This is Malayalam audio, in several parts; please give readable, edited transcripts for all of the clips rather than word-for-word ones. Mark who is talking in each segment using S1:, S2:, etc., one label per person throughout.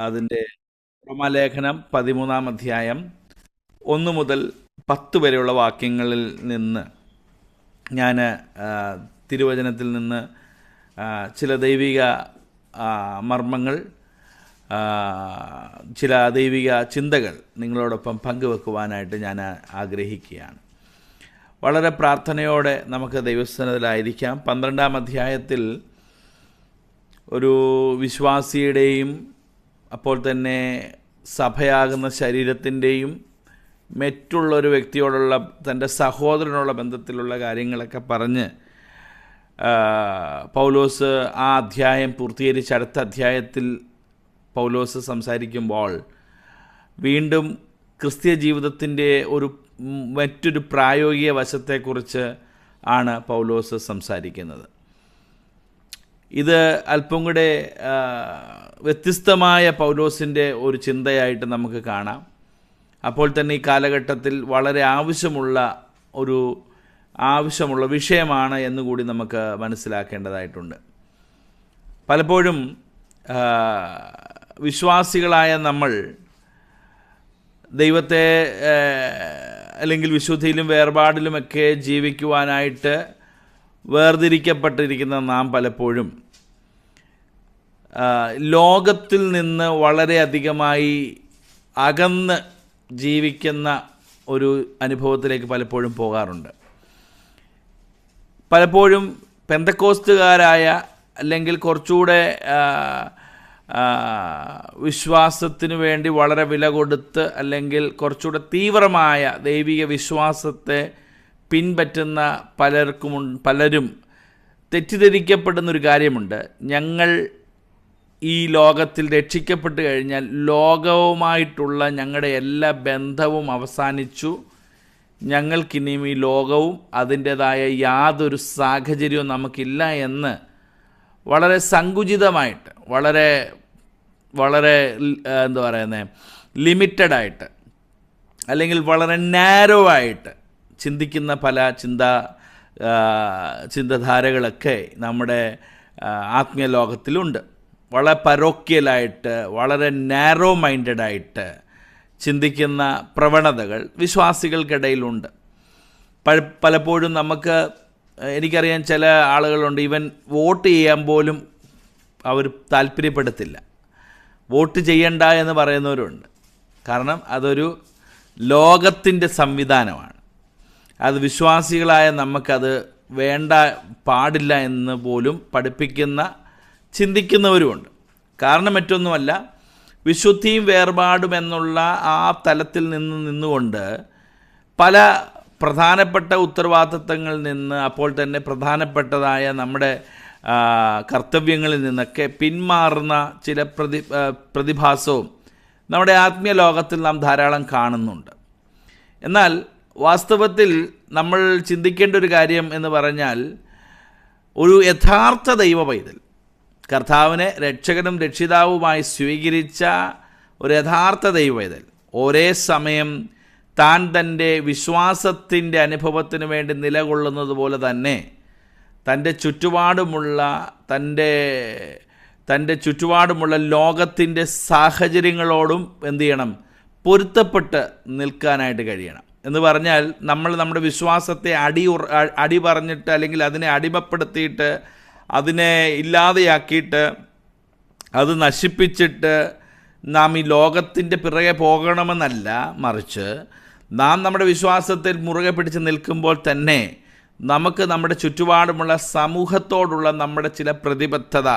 S1: അതിൻ്റെ റോമാലേഖനം 13 അധ്യായം 1 മുതൽ 10 വരെയുള്ള വാക്യങ്ങളിൽ നിന്ന് ഞാൻ തിരുവചനത്തിൽ നിന്ന് ചില ദൈവിക മർമ്മങ്ങൾ, ചില ദൈവിക ചിന്തകൾ നിങ്ങളോടൊപ്പം പങ്കുവെക്കുവാനായിട്ട് ഞാൻ ആഗ്രഹിക്കുകയാണ്. വളരെ പ്രാർത്ഥനയോടെ നമുക്ക് ദൈവസന്നിധിയിലായിരിക്കാം. 12 അധ്യായത്തിൽ ഒരു വിശ്വാസിയുടെയും അപ്പോൾ തന്നെ സഭയാകുന്ന ശരീരത്തിൻ്റെയും മറ്റുള്ളൊരു വ്യക്തിയോടുള്ള തൻ്റെ സഹോദരനുള്ള ബന്ധത്തിലുള്ള കാര്യങ്ങളൊക്കെ പറഞ്ഞ് പൗലോസ് ആ അധ്യായം പൂർത്തീകരിച്ച് അടുത്ത അധ്യായത്തിൽ പൗലോസ് സംസാരിക്കുമ്പോൾ വീണ്ടും ക്രിസ്തീയ ജീവിതത്തിൻ്റെ മറ്റൊരു പ്രായോഗിക വശത്തെക്കുറിച്ച് ആണ് പൗലോസ് സംസാരിക്കുന്നത്. ഇത് അല്പം കൂടെ വ്യത്യസ്തമായ പൗലോസിൻ്റെ ഒരു ചിന്തയായിട്ട് നമുക്ക് കാണാം. അപ്പോൾ തന്നെ ഈ കാലഘട്ടത്തിൽ വളരെ ആവശ്യമുള്ള വിഷയമാണ് എന്നുകൂടി നമുക്ക് മനസ്സിലാക്കേണ്ടതായിട്ടുണ്ട്. പലപ്പോഴും വിശ്വാസികളായ നമ്മൾ ദൈവത്തെ അല്ലെങ്കിൽ വിശുദ്ധിയിലും വേർപാടിലുമൊക്കെ ജീവിക്കുവാനായിട്ട് വേർതിരിക്കപ്പെട്ടിരിക്കുന്ന നാം പലപ്പോഴും ലോകത്തിൽ നിന്ന് വളരെയധികമായി അകന്ന് ജീവിക്കുന്ന ഒരു അനുഭവത്തിലേക്ക് പലപ്പോഴും പോകാറുണ്ട്. പലപ്പോഴും പെന്തക്കോസ്തുകാരായ അല്ലെങ്കിൽ കുറച്ചുകൂടെ വിശ്വാസത്തിനു വേണ്ടി വളരെ വില കൊടുത്ത് അല്ലെങ്കിൽ കുറച്ചുകൂടെ തീവ്രമായ ദൈവിക വിശ്വാസത്തെ പിൻപറ്റുന്ന പലരും തെറ്റിദ്ധരിക്കപ്പെടുന്നൊരു കാര്യമുണ്ട്. ഞങ്ങൾ ഈ ലോകത്തിൽ രക്ഷിക്കപ്പെട്ട് കഴിഞ്ഞാൽ ലോകവുമായിട്ടുള്ള ഞങ്ങളുടെ എല്ലാ ബന്ധവും അവസാനിച്ചു, ഞങ്ങൾക്കിനിയും ഈ ലോകവും അതിൻ്റേതായ യാതൊരു സാഹചര്യവും നമുക്കില്ല എന്ന് വളരെ സങ്കുചിതമായിട്ട്, വളരെ എന്താ പറയുന്നത്, ലിമിറ്റഡായിട്ട് അല്ലെങ്കിൽ വളരെ നാരോ ആയിട്ട് ചിന്തിക്കുന്ന പല ചിന്താധാരകളൊക്കെ നമ്മുടെ ആത്മീയ ലോകത്തിലുണ്ട്. വളരെ പരോക്യലായിട്ട്, വളരെ നാരോ മൈൻഡഡായിട്ട് ചിന്തിക്കുന്ന പ്രവണതകൾ വിശ്വാസികൾക്കിടയിലുണ്ട്. പലപ്പോഴും എനിക്കറിയാൻ ചില ആളുകളുണ്ട്, ഈവൻ വോട്ട് ചെയ്യാൻ പോലും അവർ താല്പര്യപ്പെടുത്തില്ല, വോട്ട് ചെയ്യണ്ട എന്ന് പറയുന്നവരുണ്ട്. കാരണം അതൊരു ലോകത്തിൻ്റെ സംവിധാനമാണ്. അത് വിശ്വാസികളായ നമുക്കത് പാടില്ല എന്ന് പോലും ചിന്തിക്കുന്നവരുമുണ്ട്. കാരണം മറ്റൊന്നുമല്ല, വിശുദ്ധിയും വേർപാടും എന്നുള്ള ആ തലത്തിൽ നിന്നുകൊണ്ട് പല പ്രധാനപ്പെട്ട ഉത്തരവാദിത്തങ്ങളിൽ നിന്ന്, അപ്പോൾ തന്നെ പ്രധാനപ്പെട്ടതായ നമ്മുടെ കർത്തവ്യങ്ങളിൽ നിന്നൊക്കെ പിന്മാറുന്ന ചില പ്രതിഭാസവും നമ്മുടെ ആത്മീയ ലോകത്തിൽ നാം ധാരാളം കാണുന്നുണ്ട്. എന്നാൽ വാസ്തവത്തിൽ നമ്മൾ ചിന്തിക്കേണ്ട ഒരു കാര്യം എന്ന് പറഞ്ഞാൽ, ഒരു യഥാർത്ഥ ദൈവ പൈതൽ, കർത്താവിനെ രക്ഷകനും രക്ഷിതാവുമായി സ്വീകരിച്ച ഒരു യഥാർത്ഥ ദൈവ പൈതൽ ഒരേ സമയം താൻ തൻ്റെ വിശ്വാസത്തിൻ്റെ അനുഭവത്തിന് വേണ്ടി നിലകൊള്ളുന്നത് പോലെ തന്നെ തൻ്റെ ചുറ്റുപാടുമുള്ള ലോകത്തിൻ്റെ സാഹചര്യങ്ങളോടും എന്തു ചെയ്യണം? പൊരുത്തപ്പെട്ട് നിൽക്കാനായിട്ട് കഴിയണം. എന്ന് പറഞ്ഞാൽ നമ്മൾ നമ്മുടെ വിശ്വാസത്തെ അടി പറഞ്ഞിട്ട് അല്ലെങ്കിൽ അതിനെ അടിമപ്പെടുത്തിയിട്ട് അതിനെ ഇല്ലാതെയാക്കിയിട്ട് അത് നശിപ്പിച്ചിട്ട് നാം ഈ ലോകത്തിൻ്റെ പിറകെ പോകണമെന്നല്ല, മറിച്ച് നാം നമ്മുടെ വിശ്വാസത്തിൽ മുറുകെ പിടിച്ച് നിൽക്കുമ്പോൾ തന്നെ നമുക്ക് നമ്മുടെ ചുറ്റുപാടുമുള്ള സമൂഹത്തോടുള്ള നമ്മുടെ ചില പ്രതിബദ്ധത,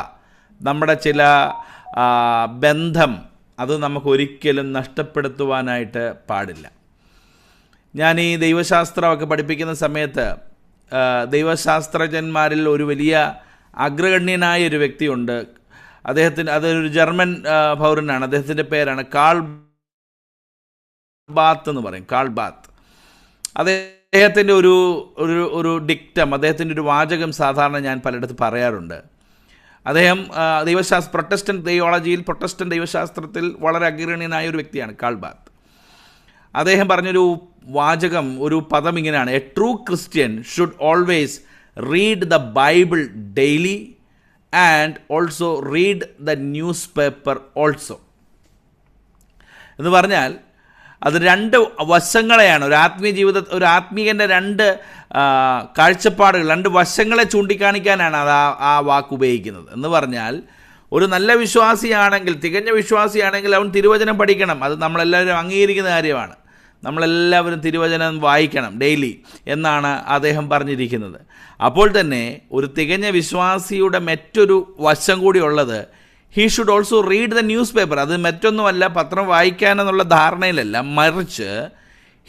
S1: നമ്മുടെ ചില ബന്ധം, അത് നമുക്കൊരിക്കലും നഷ്ടപ്പെടുത്തുവാനായിട്ട് പാടില്ല. ഞാൻ ഈ ദൈവശാസ്ത്രമൊക്കെ പഠിപ്പിക്കുന്ന സമയത്ത് ദൈവശാസ്ത്രജ്ഞന്മാരിൽ ഒരു വലിയ അഗ്രഗണ്യനായ ഒരു വ്യക്തിയുണ്ട്. അതൊരു ജർമ്മൻ പൗരനാണ്. അദ്ദേഹത്തിൻ്റെ പേരാണ് കാൾ ബാത്ത് എന്ന് പറയും. കാൾ ബാത്ത്. അദ്ദേഹത്തിൻ്റെ ഒരു ഡിക്റ്റം, അദ്ദേഹത്തിൻ്റെ ഒരു വാചകം സാധാരണ ഞാൻ പലയിടത്ത് പറയാറുണ്ട്. അദ്ദേഹം പ്രൊട്ടസ്റ്റന്റ് തിയോളജിയിൽ, പ്രൊട്ടസ്റ്റന്റ് ദൈവശാസ്ത്രത്തിൽ വളരെ അഗ്രഗണ്യനായ ഒരു വ്യക്തിയാണ് കാൾ ബാത്ത്. അദ്ദേഹം പറഞ്ഞൊരു വാചകം, ഒരു പദം ഇങ്ങനെയാണ്: A true Christian should always read the Bible daily and also read the newspaper also. എന്ന് പറഞ്ഞാൽ അത് രണ്ട് വശങ്ങളെയാണ് ഒരു ആത്മീയൻ്റെ രണ്ട് കാഴ്ചപ്പാടുകൾ, രണ്ട് വശങ്ങളെ ചൂണ്ടിക്കാണിക്കാനാണ് അത് ആ വാക്ക് ഉപയോഗിക്കുന്നത്. എന്ന് പറഞ്ഞാൽ ഒരു നല്ല വിശ്വാസിയാണെങ്കിൽ, തികഞ്ഞ വിശ്വാസിയാണെങ്കിൽ അവൻ തിരുവചനം പഠിക്കണം. അത് നമ്മളെല്ലാവരും അംഗീകരിക്കുന്ന കാര്യമാണ്. നമ്മളെല്ലാവരും തിരുവചനം വായിക്കണം ഡെയിലി എന്നാണ് അദ്ദേഹം പറഞ്ഞിരിക്കുന്നത്. അപ്പോൾ തന്നെ ഒരു തികഞ്ഞ വിശ്വാസിയുടെ മറ്റൊരു വശം കൂടി ഉള്ളത്, he should also read the news paper. അത് മറ്റൊന്നുമല്ല, പത്രം വായിക്കാനെന്നുള്ള ധാരണയിലല്ല, മറിച്ച്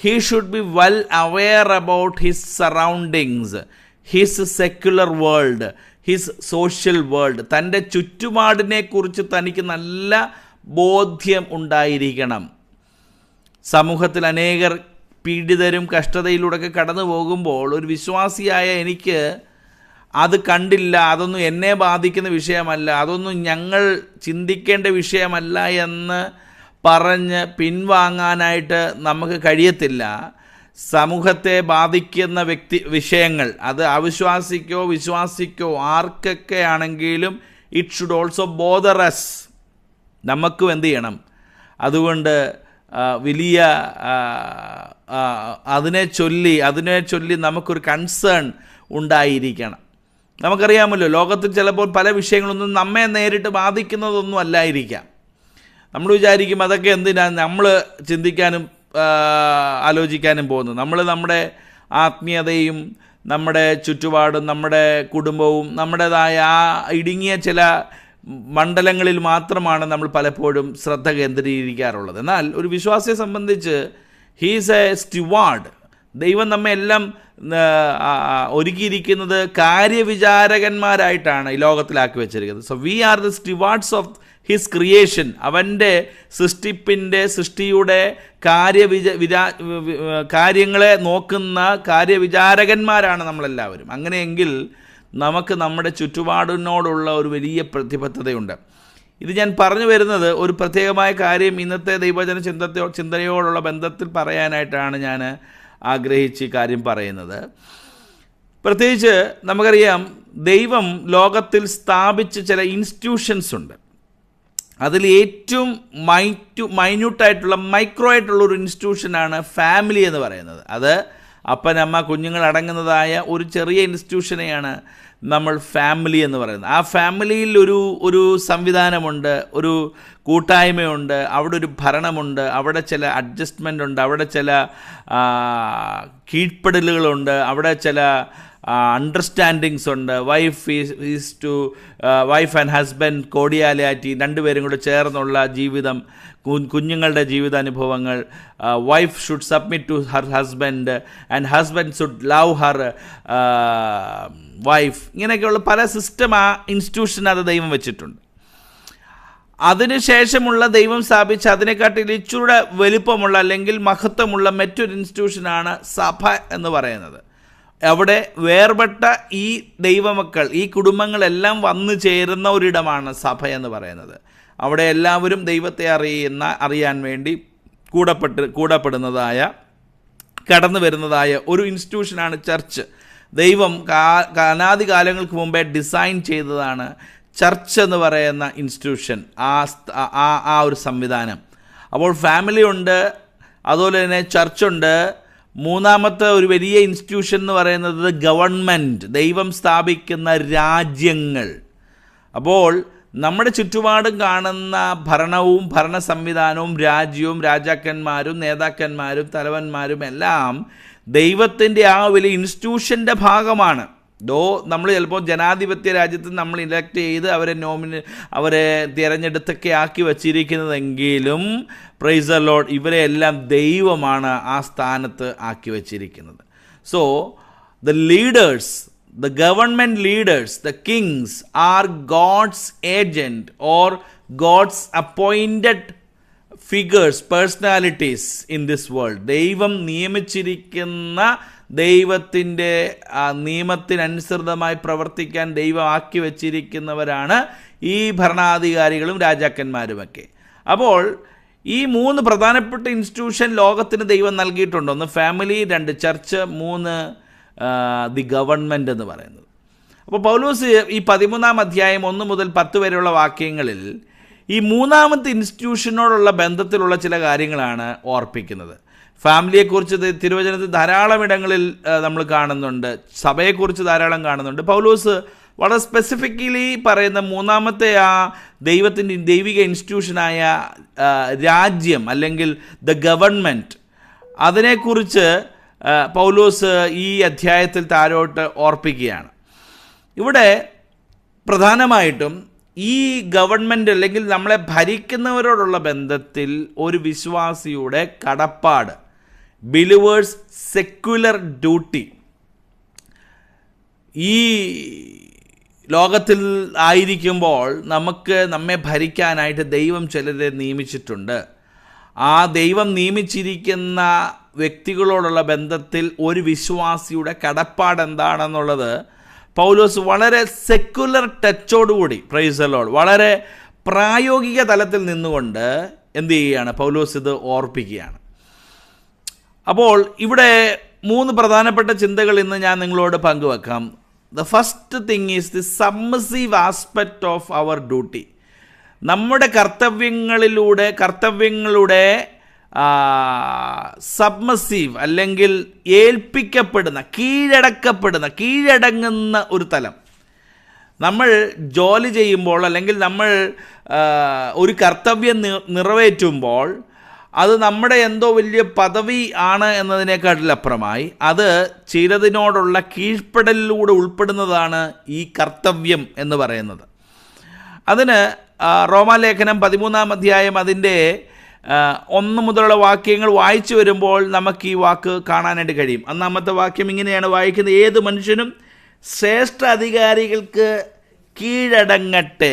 S1: he should be well aware about his surroundings, his secular world, his social world. തൻ്റെ ചുറ്റുപാടിനെക്കുറിച്ച് തനിക്ക് നല്ല ബോധ്യം ഉണ്ടായിരിക്കണം. സമൂഹത്തിൽ അനേകർ പീഡിതരും കഷ്ടതയിലൂടെയൊക്കെ കടന്നു പോകുമ്പോൾ ഒരു വിശ്വാസിയായ എനിക്ക് അത് കണ്ടില്ല, അതൊന്നും എന്നെ ബാധിക്കുന്ന വിഷയമല്ല, അതൊന്നും ഞങ്ങൾ ചിന്തിക്കേണ്ട വിഷയമല്ല എന്ന് പറഞ്ഞ് പിൻവാങ്ങാനായിട്ട് നമുക്ക് കഴിയത്തില്ല. സമൂഹത്തെ ബാധിക്കുന്ന വിഷയങ്ങൾ അത് അവിശ്വാസിക്കോ വിശ്വാസിക്കോ ആർക്കൊക്കെ ആണെങ്കിലും it should also bother us. നമുക്കും എന്ത് ചെയ്യണം? അതുകൊണ്ട് വലിയ അതിനെ ചൊല്ലി നമുക്കൊരു കൺസേൺ ഉണ്ടായിരിക്കണം. നമുക്കറിയാമല്ലോ, ലോകത്തിൽ ചിലപ്പോൾ പല വിഷയങ്ങളൊന്നും നമ്മെ നേരിട്ട് ബാധിക്കുന്നതൊന്നും അല്ലായിരിക്കാം. നമ്മൾ വിചാരിക്കും അതൊക്കെ എന്തിനാണ് നമ്മൾ ചിന്തിക്കാനും ആലോചിക്കാനും പോകുന്നത്. നമ്മൾ നമ്മുടെ ആത്മീയതയും നമ്മുടെ ചുറ്റുപാടും നമ്മുടെ കുടുംബവും നമ്മുടേതായ ആ ഇടുങ്ങിയ ചില മണ്ഡലങ്ങളിൽ മാത്രമാണ് നമ്മൾ പലപ്പോഴും ശ്രദ്ധ കേന്ദ്രീകരിക്കാറുള്ളത്. എന്നാൽ ഒരു വിശ്വാസിയെ സംബന്ധിച്ച് ഹീസ് എ സ്റ്റിവാർഡ്. ദൈവം നമ്മെ എല്ലാം ഒരുക്കിയിരിക്കുന്നത് കാര്യവിചാരകന്മാരായിട്ടാണ് ഈ ലോകത്തിലാക്കി വെച്ചിരിക്കുന്നത്. So we are the stewards of his creation. അവൻ്റെ സൃഷ്ടിയുടെ കാര്യങ്ങളെ നോക്കുന്ന കാര്യവിചാരകന്മാരാണ് നമ്മളെല്ലാവരും. അങ്ങനെയെങ്കിൽ നമുക്ക് നമ്മുടെ ചുറ്റുപാടിനോടുള്ള ഒരു വലിയ പ്രതിബദ്ധതയുണ്ട്. ഇത് ഞാൻ പറഞ്ഞു വരുന്നത് ഒരു പ്രത്യേകമായ കാര്യം ഇന്നത്തെ ദൈവജന ചിന്തയോടുള്ള ബന്ധത്തിൽ പറയാനായിട്ടാണ് ഞാൻ ആഗ്രഹിച്ച് കാര്യം പറയുന്നത്. പ്രത്യേകിച്ച് നമുക്കറിയാം, ദൈവം ലോകത്തിൽ സ്ഥാപിച്ച ചില ഇൻസ്റ്റിറ്റ്യൂഷൻസ് ഉണ്ട്. അതിൽ ഏറ്റവും മൈന്യൂട്ടായിട്ടുള്ള മൈക്രോ ആയിട്ടുള്ളൊരു ഇൻസ്റ്റിറ്റ്യൂഷനാണ് ഫാമിലി എന്ന് പറയുന്നത്. അത് അപ്പൻ അമ്മ കുഞ്ഞുങ്ങൾ അടങ്ങുന്നതായ ഒരു ചെറിയ ഇൻസ്റ്റിറ്റ്യൂഷനെയാണ് നമ്മൾ ഫാമിലി എന്ന് പറയുന്നത്. ആ ഫാമിലിയിൽ ഒരു സംവിധാനമുണ്ട്, ഒരു കൂട്ടായ്മയുണ്ട്, അവിടെ ഒരു ഭരണമുണ്ട്, അവിടെ ചില അഡ്ജസ്റ്റ്മെൻ്റ് ഉണ്ട്, അവിടെ ചില കീഴ്പ്പെടലുകളുണ്ട്, അവിടെ ചില അണ്ടർസ്റ്റാൻഡിങ്സ് ഉണ്ട്. വൈഫ് ആൻഡ് ഹസ്ബൻഡ് കോഡിയാലിറ്റി, രണ്ടുപേരും കൂടെ ചേർന്നുള്ള ജീവിതം, കുഞ്ഞുങ്ങളുടെ ജീവിതാനുഭവങ്ങൾ. Wife should submit to her husband and husband should love her wife. ഇങ്ങനെയൊക്കെയുള്ള പല സിസ്റ്റം ആ ഇൻസ്റ്റിറ്റ്യൂഷനത് ദൈവം വെച്ചിട്ടുണ്ട്. അതിനുശേഷമുള്ള ദൈവം സ്ഥാപിച്ച അതിനെക്കാട്ടിൽ ഇച്ചിരൂടെ വലുപ്പമുള്ള അല്ലെങ്കിൽ മഹത്വമുള്ള മറ്റൊരു ഇൻസ്റ്റിറ്റ്യൂഷനാണ് സഭ എന്ന് പറയുന്നത്. അവിടെ വേർപെട്ട ഈ ദൈവമക്കൾ, ഈ കുടുംബങ്ങളെല്ലാം വന്നു ചേരുന്ന ഒരിടമാണ് സഭ എന്ന് പറയുന്നത്. അവിടെ എല്ലാവരും ദൈവത്തെ അറിയാൻ വേണ്ടി കൂടപ്പെടുന്നതായ കടന്നു വരുന്നതായ ഒരു ഇൻസ്റ്റിറ്റ്യൂഷനാണ് ചർച്ച്. ദൈവം അനാദി കാലങ്ങൾക്ക് മുമ്പേ ഡിസൈൻ ചെയ്തതാണ് ചർച്ച് എന്ന് പറയുന്ന ഇൻസ്റ്റിറ്റ്യൂഷൻ, ആ ഒരു സംവിധാനം. അപ്പോൾ ഫാമിലി ഉണ്ട്, അതുപോലെ തന്നെ ചർച്ചുണ്ട്. മൂന്നാമത്തെ ഒരു വലിയ ഇൻസ്റ്റിറ്റ്യൂഷൻ എന്ന് പറയുന്നത് ഗവൺമെൻറ്, ദൈവം സ്ഥാപിക്കുന്ന രാജ്യങ്ങൾ. അപ്പോൾ നമ്മുടെ ചുറ്റുപാടും കാണുന്ന ഭരണവും ഭരണ സംവിധാനവും രാജ്യവും രാജാക്കന്മാരും നേതാക്കന്മാരും തലവന്മാരും എല്ലാം ദൈവത്തിൻ്റെ ആ വലിയ ഇൻസ്റ്റിറ്റ്യൂഷൻ്റെ ഭാഗമാണ്. നമ്മൾ ചിലപ്പോൾ ജനാധിപത്യ രാജ്യത്ത് നമ്മൾ ഇലക്ട് ചെയ്ത് അവരെ തിരഞ്ഞെടുത്തൊക്കെ ആക്കി വച്ചിരിക്കുന്നതെങ്കിലും പ്രൈസ് ദ ലോർഡ്, ഇവരെ എല്ലാം ദൈവമാണ് ആ സ്ഥാനത്ത് ആക്കി വച്ചിരിക്കുന്നത്. So the leaders, the government leaders, the kings are God's agent or God's appointed figures, personalities in this world. ദൈവം നിയമിച്ചിരിക്കുന്ന, ദൈവത്തിൻ്റെ നിയമത്തിനനുസൃതമായി പ്രവർത്തിക്കാൻ ദൈവം ആക്കി വച്ചിരിക്കുന്നവരാണ് ഈ ഭരണാധികാരികളും രാജാക്കന്മാരുമൊക്കെ. അപ്പോൾ ഈ മൂന്ന് പ്രധാനപ്പെട്ട ഇൻസ്റ്റിറ്റ്യൂഷൻ ലോകത്തിന് ദൈവം നൽകിയിട്ടുണ്ട്. ഒന്ന് ഫാമിലി, രണ്ട് ചർച്ച്, മൂന്ന് ദി ഗവൺമെൻറ് എന്ന് പറയുന്നത്. അപ്പോൾ പൗലോസ് ഈ 13-ാം അധ്യായം 1 മുതൽ 10 വരെയുള്ള വാക്യങ്ങളിൽ ഈ മൂന്നാമത്തെ ഇൻസ്റ്റിറ്റ്യൂഷനോടുള്ള ബന്ധത്തിലുള്ള ചില കാര്യങ്ങളാണ് ഓർപ്പിക്കുന്നത്. ഫാമിലിയെക്കുറിച്ച് തിരുവചനത്തിൽ ധാരാളം ഇടങ്ങളിൽ നമ്മൾ കാണുന്നുണ്ട്, സഭയെക്കുറിച്ച് ധാരാളം കാണുന്നുണ്ട്. പൗലോസ് വളരെ സ്പെസിഫിക്കലി പറയുന്ന മൂന്നാമത്തെ ആ ദൈവത്തിൻ്റെ ദൈവിക ഇൻസ്റ്റിറ്റ്യൂഷനായ രാജ്യം അല്ലെങ്കിൽ ദ ഗവൺമെൻറ്, അതിനെക്കുറിച്ച് പൗലോസ് ഈ അധ്യായത്തിൽ താഴോട്ട് ഓർപ്പിക്കുകയാണ്. ഇവിടെ പ്രധാനമായിട്ടും ഈ ഗവൺമെൻറ് അല്ലെങ്കിൽ നമ്മളെ ഭരിക്കുന്നവരോടുള്ള ബന്ധത്തിൽ ഒരു വിശ്വാസിയുടെ കടപ്പാട്, ബിലീവേഴ്സ് സെക്യുലർ ഡ്യൂട്ടി, ഈ ലോകത്തിൽ ആയിരിക്കുമ്പോൾ നമ്മെ ഭരിക്കാനായിട്ട് ദൈവം ചിലരെ നിയമിച്ചിട്ടുണ്ട്. ആ ദൈവം നിയമിച്ചിരിക്കുന്ന വ്യക്തികളോടുള്ള ബന്ധത്തിൽ ഒരു വിശ്വാസിയുടെ കടപ്പാട് എന്താണെന്നുള്ളത് പൗലോസ് വളരെ സെക്യുലർ ടച്ചോടുകൂടി, പ്രൈസ് ദി ലോർഡ്, വളരെ പ്രായോഗിക തലത്തിൽ നിന്നുകൊണ്ട് എന്ത് ചെയ്യുകയാണ്, പൗലോസ് ഇത് ഓർപ്പിക്കുകയാണ്. അപ്പോൾ ഇവിടെ 3 പ്രധാനപ്പെട്ട ചിന്തകൾ ഇന്ന് ഞാൻ നിങ്ങളോട് പങ്കുവെക്കാം. The first thing is the submissive aspect of our duty. നമ്മുടെ കർത്തവ്യങ്ങളുടെ സബ്മിസീവ് അല്ലെങ്കിൽ ഏൽപ്പിക്കപ്പെടുന്ന, കീഴടങ്ങുന്ന ഒരു തലം. നമ്മൾ ജോലി ചെയ്യുമ്പോൾ അല്ലെങ്കിൽ നമ്മൾ ഒരു കർത്തവ്യം നിറവേറ്റുമ്പോൾ അത് നമ്മുടെ എന്തോ വലിയ പദവി ആണ് എന്നതിനേക്കാട്ടിലപ്പുറമായി അത് ചിലതിനോടുള്ള കീഴ്പ്പെടലിലൂടെ ഉൾപ്പെടുന്നതാണ് ഈ കർത്തവ്യം എന്ന് പറയുന്നത്. അതിന് റോമാലേഖനം 13-ാം അധ്യായം അതിൻ്റെ 1 മുതലുള്ള വാക്യങ്ങൾ വായിച്ചു വരുമ്പോൾ നമുക്ക് ഈ വാക്ക് കാണാനായിട്ട് കഴിയും. 1-ാമത്തെ വാക്യം ഇങ്ങനെയാണ് വായിക്കുന്നത്: ഏത് മനുഷ്യനും ശ്രേഷ്ഠ അധികാരികൾക്ക് കീഴടങ്ങട്ടെ.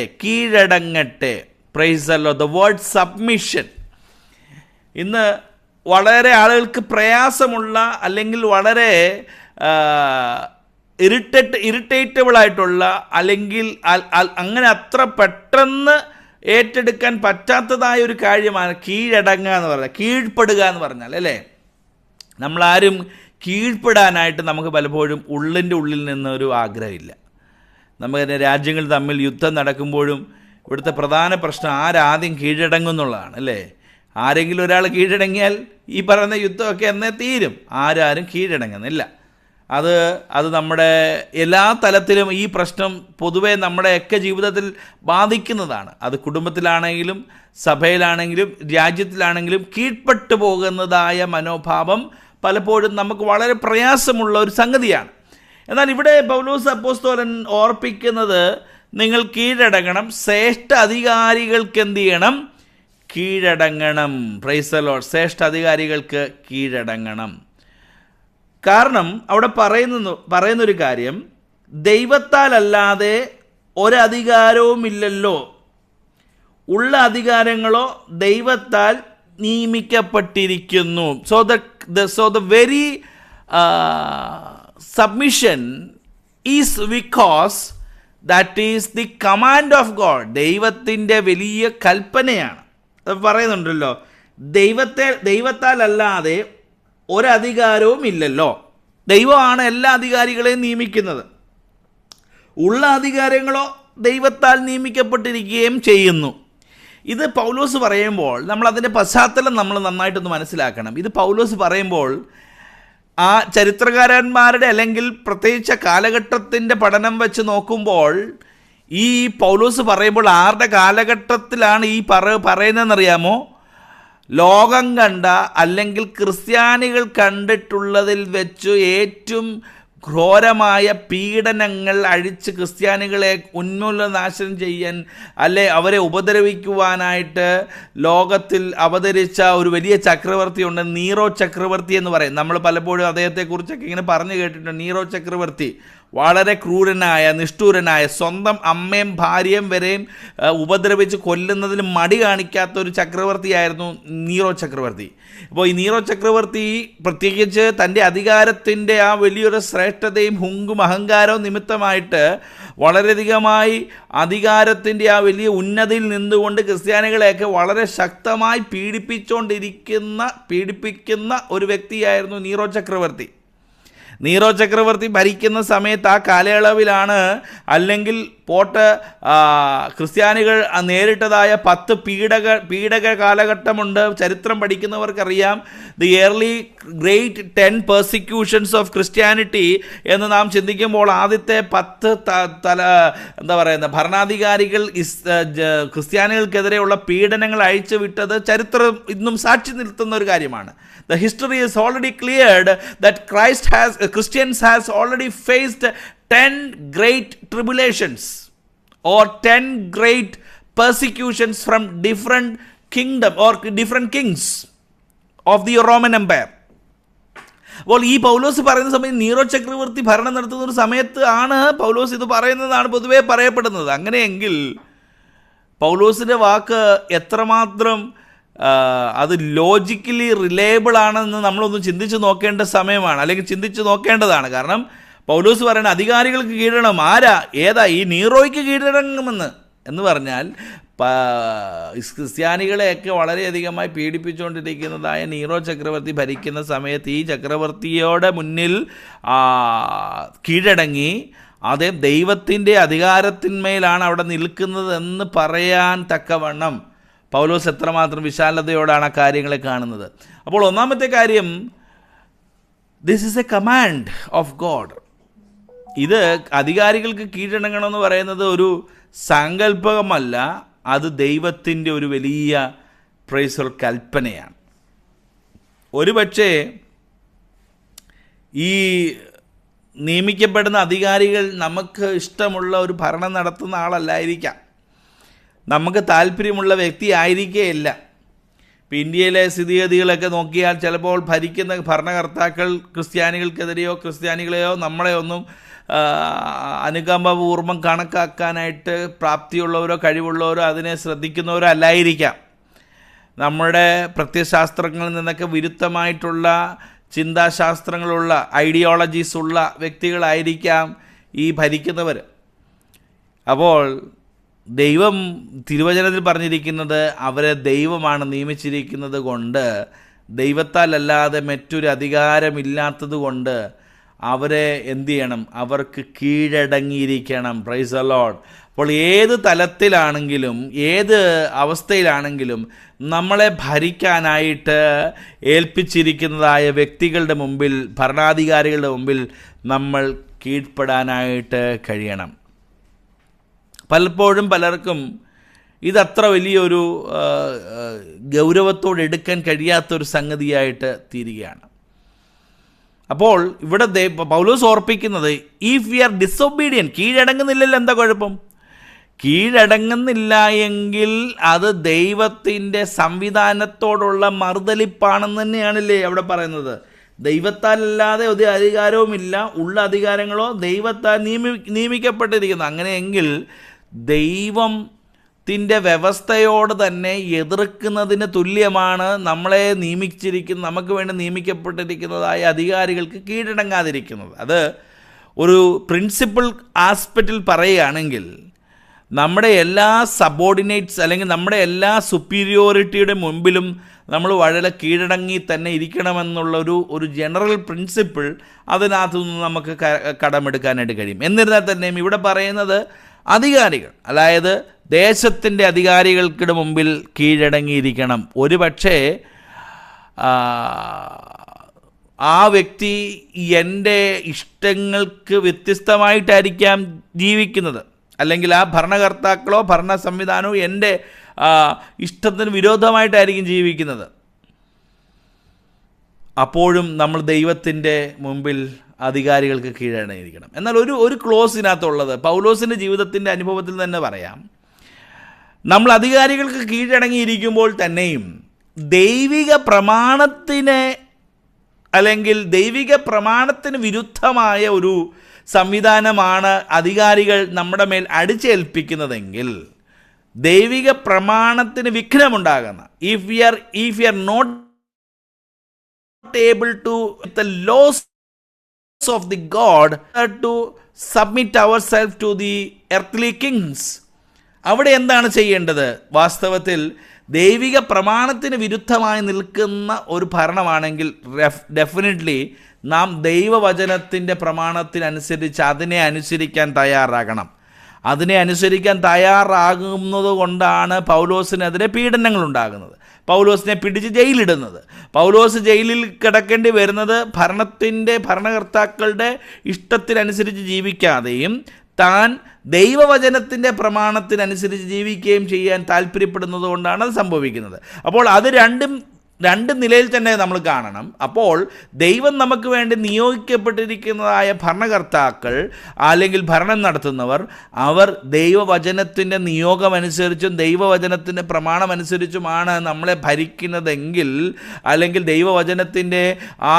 S1: Praise the Lord. The word submission ഇന്ന് വളരെ ആളുകൾക്ക് പ്രയാസമുള്ള അല്ലെങ്കിൽ വളരെ ഇറിറ്റേറ്റബിൾ ആയിട്ടുള്ള അല്ലെങ്കിൽ അങ്ങനെ അത്ര പെട്ടെന്ന് ഏറ്റെടുക്കാൻ പറ്റാത്തതായ ഒരു കാര്യമാണ് കീഴടങ്ങുക എന്ന് പറഞ്ഞാൽ, കീഴ്പ്പെടുക എന്ന് പറഞ്ഞാൽ, അല്ലേ? നമ്മളാരും കീഴ്പ്പെടാനായിട്ട് നമുക്ക് പലപ്പോഴും ഉള്ളിൽ നിന്നൊരു ആഗ്രഹമില്ല. നമുക്ക് രാജ്യങ്ങൾ തമ്മിൽ യുദ്ധം നടക്കുമ്പോഴും ഇവിടുത്തെ പ്രധാന പ്രശ്നം ആരാദ്യം കീഴടങ്ങും എന്നുള്ളതാണ്, അല്ലേ? ആരെങ്കിലും ഒരാൾ കീഴടങ്ങിയാൽ ഈ പറയുന്ന യുദ്ധമൊക്കെ എന്നേ തീരും. ആരും കീഴടങ്ങുന്നില്ല. അത് നമ്മുടെ എല്ലാ തലത്തിലും ഈ പ്രശ്നം പൊതുവെ നമ്മുടെയൊക്കെ ജീവിതത്തിൽ ബാധിക്കുന്നതാണ്. അത് കുടുംബത്തിലാണെങ്കിലും സഭയിലാണെങ്കിലും രാജ്യത്തിലാണെങ്കിലും കീഴ്പ്പെട്ടു പോകുന്നതായ മനോഭാവം പലപ്പോഴും നമുക്ക് വളരെ പ്രയാസമുള്ള ഒരു സംഗതിയാണ്. എന്നാൽ ഇവിടെ പൗലോസ് അപ്പോസ്തലൻ ഓർപ്പിക്കുന്നത്, നിങ്ങൾ കീഴടങ്ങണം, ശ്രേഷ്ഠ അധികാരികൾക്ക് എന്ത് ചെയ്യണം? കീഴടങ്ങണം. Praise the Lord. ശ്രേഷ്ഠ അധികാരികൾക്ക് കീഴടങ്ങണം. കാരണം അവിടെ പറയുന്നൊരു കാര്യം, ദൈവത്താൽ അല്ലാതെ ഒരധികാരവുമില്ലല്ലോ, ഉള്ള അധികാരങ്ങളോ ദൈവത്താൽ നിയമിക്കപ്പെട്ടിരിക്കുന്നു. So the very submission is because that is the command of God. ദൈവത്തിൻ്റെ വലിയ കൽപ്പനയാണ്. അത് പറയുന്നുണ്ടല്ലോ, ദൈവത്താൽ അല്ലാതെ ഒരധികാരവും ഇല്ലല്ലോ. ദൈവമാണ് എല്ലാ അധികാരികളെയും നിയമിക്കുന്നത്. ഉള്ള അധികാരങ്ങളോ ദൈവത്താൽ നിയമിക്കപ്പെട്ടിരിക്കുകയും ചെയ്യുന്നു. ഇത് പൗലോസ് പറയുമ്പോൾ നമ്മൾ അതിൻ്റെ പശ്ചാത്തലം നമ്മൾ നന്നായിട്ടൊന്ന് മനസ്സിലാക്കണം. ഇത് പൗലോസ് പറയുമ്പോൾ ആ ചരിത്രകാരന്മാരുടെ അല്ലെങ്കിൽ പ്രത്യേകിച്ച കാലഘട്ടത്തിൻ്റെ പഠനം വെച്ച് നോക്കുമ്പോൾ ഈ പൗലോസ് പറയുമ്പോൾ ആരുടെ കാലഘട്ടത്തിലാണ് ഈ പറയുന്നതെന്നറിയാമോ? ലോകം കണ്ട അല്ലെങ്കിൽ ക്രിസ്ത്യാനികൾ കണ്ടിട്ടുള്ളതിൽ വെച്ച് ഏറ്റവും ഘോരമായ പീഡനങ്ങൾ അഴിച്ച് ക്രിസ്ത്യാനികളെ ഉന്മൂലനാശനം ചെയ്യാൻ അല്ലെ അവരെ ഉപദ്രവിക്കുവാനായിട്ട് ലോകത്തിൽ അവതരിച്ച ഒരു വലിയ ചക്രവർത്തിയുണ്ട്, നീറോ ചക്രവർത്തി എന്ന് പറയും. നമ്മൾ പലപ്പോഴും അദ്ദേഹത്തെക്കുറിച്ചൊക്കെ ഇങ്ങനെ പറഞ്ഞു കേട്ടിട്ടുണ്ട്. നീറോ ചക്രവർത്തി വളരെ ക്രൂരനായ, നിഷ്ഠൂരനായ, സ്വന്തം അമ്മയും ഭാര്യയും വരെയും ഉപദ്രവിച്ച് കൊല്ലുന്നതിന് മടി കാണിക്കാത്ത ഒരു ചക്രവർത്തിയായിരുന്നു നീറോ ചക്രവർത്തി. അപ്പോൾ ഈ നീറോ ചക്രവർത്തി പ്രത്യേകിച്ച് തൻ്റെ അധികാരത്തിൻ്റെ ആ വലിയൊരു ശ്രേഷ്ഠതയും ഹുങ്കും അഹങ്കാരവും നിമിത്തമായിട്ട് വളരെയധികമായി അധികാരത്തിൻ്റെ ആ വലിയ ഉന്നതിയിൽ നിന്നുകൊണ്ട് ക്രിസ്ത്യാനികളെയൊക്കെ വളരെ ശക്തമായി പീഡിപ്പിക്കുന്ന ഒരു വ്യക്തിയായിരുന്നു നീറോ ചക്രവർത്തി. നീറോ ചക്രവർത്തി ഭരിക്കുന്ന സമയത്ത് ആ കാലയളവിലാണ്, അല്ലെങ്കിൽ ക്രിസ്ത്യാനികൾ നേരിട്ടതായ 10 പീഡക കാലഘട്ടമുണ്ട്. ചരിത്രം പഠിക്കുന്നവർക്കറിയാം. The early great 10 persecutions of Christianity എന്ന് നാം ചിന്തിക്കുമ്പോൾ ആദ്യത്തെ 10 ഭരണാധികാരികൾ ക്രിസ്ത്യാനികൾക്കെതിരെയുള്ള പീഡനങ്ങൾ അഴിച്ചുവിട്ടത് ചരിത്രം ഇന്നും സാക്ഷി നിർത്തുന്ന ഒരു കാര്യമാണ്. The history is already cleared that Christians has already faced 10 great tribulations or 10 great persecutions from different kingdom or different kings of the Roman Empire. അപ്പോൾ ഈ പൗലോസ് പറയുന്ന സമയം നീറോ ചക്രവർത്തി ഭരണം നടത്തുന്ന ഒരു സമയത്ത് ആണ് പൗലോസ് ഇത് പറയുന്നതാണ് പൊതുവേ പറയപ്പെടുന്നത്. അങ്ങനെയെങ്കിൽ പൗലോസിൻ്റെ വാക്ക് എത്രമാത്രം അത് ലോജിക്കലി റിലയബിൾ ആണെന്ന് നമ്മളൊന്ന് ചിന്തിച്ച് നോക്കേണ്ട സമയമാണ്, അല്ലെങ്കിൽ ചിന്തിച്ച് നോക്കേണ്ടതാണ്. കാരണം പൗലോസ് പറയുന്ന അധികാരികൾക്ക് കീഴടങ്ങണം. ഏതാ ഈ നീറോയ്ക്ക് കീഴടങ്ങുമെന്ന് എന്ന് പറഞ്ഞാൽ ക്രിസ്ത്യാനികളെയൊക്കെ വളരെയധികമായി പീഡിപ്പിച്ചുകൊണ്ടിരിക്കുന്നതായ നീറോ ചക്രവർത്തി ഭരിക്കുന്ന സമയത്ത് ഈ ചക്രവർത്തിയോടെ മുന്നിൽ കീഴടങ്ങി അതേ ദൈവത്തിൻ്റെ അധികാരത്തിന്മേലാണ് അവിടെ നിൽക്കുന്നത് എന്ന് പറയാൻ തക്കവണ്ണം പൗലോസ് എത്രമാത്രം വിശാലതയോടാണ് ആ കാര്യങ്ങളെ കാണുന്നത്. അപ്പോൾ ഒന്നാമത്തെ കാര്യം, this is A command of God. ഇത് അധികാരികൾക്ക് കീഴടങ്ങണമെന്ന് പറയുന്നത് ഒരു സാങ്കല്പകമല്ല, അത് ദൈവത്തിൻ്റെ ഒരു വലിയ പ്രൈസൽ കൽപ്പനയാണ്. ഒരുപക്ഷേ ഈ നിയമിക്കപ്പെടുന്ന അധികാരികൾ നമുക്ക് ഇഷ്ടമുള്ള ഒരു ഭരണം നടത്തുന്ന ആളല്ലായിരിക്കാം, നമുക്ക് താല്പര്യമുള്ള വ്യക്തി ആയിരിക്കുകയില്ല. ഇപ്പോൾ ഇന്ത്യയിലെ സ്ഥിതിഗതികളൊക്കെ നോക്കിയാൽ ചിലപ്പോൾ ഭരിക്കുന്ന ഭരണകർത്താക്കൾ ക്രിസ്ത്യാനികൾക്കെതിരെയോ ക്രിസ്ത്യാനികളെയോ നമ്മളെ ഒന്നും അനുകമ്പപൂർവ്വം കണക്കാക്കാനായിട്ട് പ്രാപ്തിയുള്ളവരോ കഴിവുള്ളവരോ അതിനെ ശ്രദ്ധിക്കുന്നവരോ അല്ലായിരിക്കാം. നമ്മുടെ പ്രത്യയശാസ്ത്രങ്ങളിൽ നിന്നൊക്കെ വിരുദ്ധമായിട്ടുള്ള ചിന്താശാസ്ത്രങ്ങളുള്ള ഐഡിയോളജീസ് ഉള്ള വ്യക്തികളായിരിക്കാം ഈ ഭരിക്കുന്നവർ. അപ്പോൾ ദൈവം തിരുവചനത്തിൽ പറഞ്ഞിരിക്കുന്നത് അവരെ ദൈവമാണ് നിയമിച്ചിരിക്കുന്നത് കൊണ്ട്, ദൈവത്താലല്ലാതെ മറ്റൊരു അധികാരമില്ലാത്തത് കൊണ്ട് അവരെ എന്തു ചെയ്യണം? അവർക്ക് കീഴടങ്ങിയിരിക്കണം. Price the Lord. അപ്പോൾ ഏത് തലത്തിലാണെങ്കിലും ഏത് അവസ്ഥയിലാണെങ്കിലും നമ്മളെ ഭരിക്കാനായിട്ട് ഏൽപ്പിച്ചിരിക്കുന്നതായ വ്യക്തികളുടെ മുമ്പിൽ, ഭരണാധികാരികളുടെ മുമ്പിൽ നമ്മൾ കീഴ്പ്പെടാനായിട്ട് കഴിയണം. പലപ്പോഴും പലർക്കും ഇതത്ര വലിയൊരു ഗൗരവത്തോടെ എടുക്കാൻ കഴിയാത്തൊരു സംഗതിയായിട്ട് തീരുകയാണ്. അപ്പോൾ ഇവിടെ പൗലോസ് ഓർപ്പിക്കുന്നത്, ഇഫ് വി ആർ ഡിസൊബീഡിയൻ, കീഴടങ്ങുന്നില്ലല്ലോ, എന്താ കുഴപ്പം? കീഴടങ്ങുന്നില്ല എങ്കിൽ അത് ദൈവത്തിൻ്റെ സംവിധാനത്തോടുള്ള മറുതലിപ്പാണെന്ന് തന്നെയാണല്ലേ അവിടെ പറയുന്നത്. ദൈവത്താലല്ലാതെ ഒരു അധികാരവുമില്ല, ഉള്ള അധികാരങ്ങളോ ദൈവത്താൽ നിയമിക്കപ്പെട്ടിരിക്കുന്നു. അങ്ങനെയെങ്കിൽ ദൈവത്തിൻ്റെ വ്യവസ്ഥയോട് തന്നെ എതിർക്കുന്നതിന് തുല്യമാണ് നമ്മളെ നമുക്ക് വേണ്ടി നിയമിക്കപ്പെട്ടിരിക്കുന്നതായ അധികാരികൾക്ക് കീഴടങ്ങാതിരിക്കുന്നത്. അത് ഒരു പ്രിൻസിപ്പൽ ആസ്പെക്റ്റിൽ പറയുകയാണെങ്കിൽ നമ്മുടെ എല്ലാ സബോർഡിനേറ്റ്സ് അല്ലെങ്കിൽ നമ്മുടെ എല്ലാ സുപ്പീരിയോറിറ്റിയുടെ മുമ്പിലും നമ്മൾ വളരെ കീഴടങ്ങി തന്നെ ഇരിക്കണമെന്നുള്ള ഒരു ജനറൽ പ്രിൻസിപ്പിൾ അതിനകത്തുനിന്ന് നമുക്ക് കടമെടുക്കാനായിട്ട് കഴിയും. എന്നിരുന്നാൽ തന്നെയും ഇവിടെ പറയുന്നത് അധികാരികൾ, അതായത് ദേശത്തിൻ്റെ അധികാരികൾക്കിടെ മുമ്പിൽ കീഴടങ്ങിയിരിക്കണം. ഒരു പക്ഷേ ആ വ്യക്തി എൻ്റെ ഇഷ്ടങ്ങൾക്ക് വ്യത്യസ്തമായിട്ടായിരിക്കാം ജീവിക്കുന്നത്, അല്ലെങ്കിൽ ആ ഭരണകർത്താക്കളോ ഭരണ സംവിധാനവും എൻ്റെ ഇഷ്ടത്തിന് വിരോധമായിട്ടായിരിക്കും ജീവിക്കുന്നത്. അപ്പോഴും നമ്മൾ ദൈവത്തിൻ്റെ മുമ്പിൽ അധികാരികൾക്ക് കീഴടങ്ങിയിരിക്കണം. എന്നാൽ ഒരു ക്ലോസിനകത്തുള്ളത് പൗലോസിൻ്റെ ജീവിതത്തിൻ്റെ അനുഭവത്തിൽ തന്നെ പറയാം. നമ്മൾ അധികാരികൾക്ക് കീഴടങ്ങിയിരിക്കുമ്പോൾ തന്നെയും ദൈവിക പ്രമാണത്തിന് അല്ലെങ്കിൽ ദൈവിക പ്രമാണത്തിന് വിരുദ്ധമായ ഒരു സംവിധാനമാണ് അധികാരികൾ നമ്മുടെ മേൽ അടിച്ചേൽപ്പിക്കുന്നതെങ്കിൽ ദൈവിക പ്രമാണത്തിന് വിഘ്നമുണ്ടാകുന്ന, if we are not able to the laws of the God to submit ourselves to the earthly kings, അവിടെ എന്താണ് ചെയ്യേണ്ടത്? വാസ്തവത്തിൽ ദൈവിക പ്രമാണത്തിന് വിരുദ്ധമായി നിൽക്കുന്ന ഒരു ഭരണമാണെങ്കിൽ ഡെഫിനറ്റ്ലി നാം ദൈവവചനത്തിൻ്റെ പ്രമാണത്തിനനുസരിച്ച് അതിനെ അനുസരിക്കാൻ തയ്യാറാകണം. അതിനെ അനുസരിക്കാൻ തയ്യാറാകുന്നത് കൊണ്ടാണ് പൗലോസിനെതിരെ പീഡനങ്ങളുണ്ടാകുന്നത്, പൗലോസിനെ പിടിച്ച് ജയിലിടുന്നത്. പൗലോസ് ജയിലിൽ കിടക്കേണ്ടി വരുന്നത് ഭരണകർത്താക്കളുടെ ഇഷ്ടത്തിനനുസരിച്ച് ജീവിക്കാതെയും താൻ ദൈവവചനത്തിൻ്റെ പ്രമാണത്തിനനുസരിച്ച് ജീവിക്കുകയും ചെയ്യാൻ താല്പര്യപ്പെടുന്നത് കൊണ്ടാണ് അത് സംഭവിക്കുന്നത്. അപ്പോൾ അത് രണ്ട് നിലയിൽ തന്നെ നമ്മൾ കാണണം. അപ്പോൾ ദൈവം നമുക്ക് വേണ്ടി നിയോഗിക്കപ്പെട്ടിരിക്കുന്നതായ ഭരണകർത്താക്കൾ അല്ലെങ്കിൽ ഭരണം നടത്തുന്നവർ, അവർ ദൈവവചനത്തിൻ്റെ നിയോഗമനുസരിച്ചും ദൈവവചനത്തിൻ്റെ പ്രമാണമനുസരിച്ചുമാണ് നമ്മളെ ഭരിക്കുന്നതെങ്കിൽ, അല്ലെങ്കിൽ ദൈവവചനത്തിൻ്റെ ആ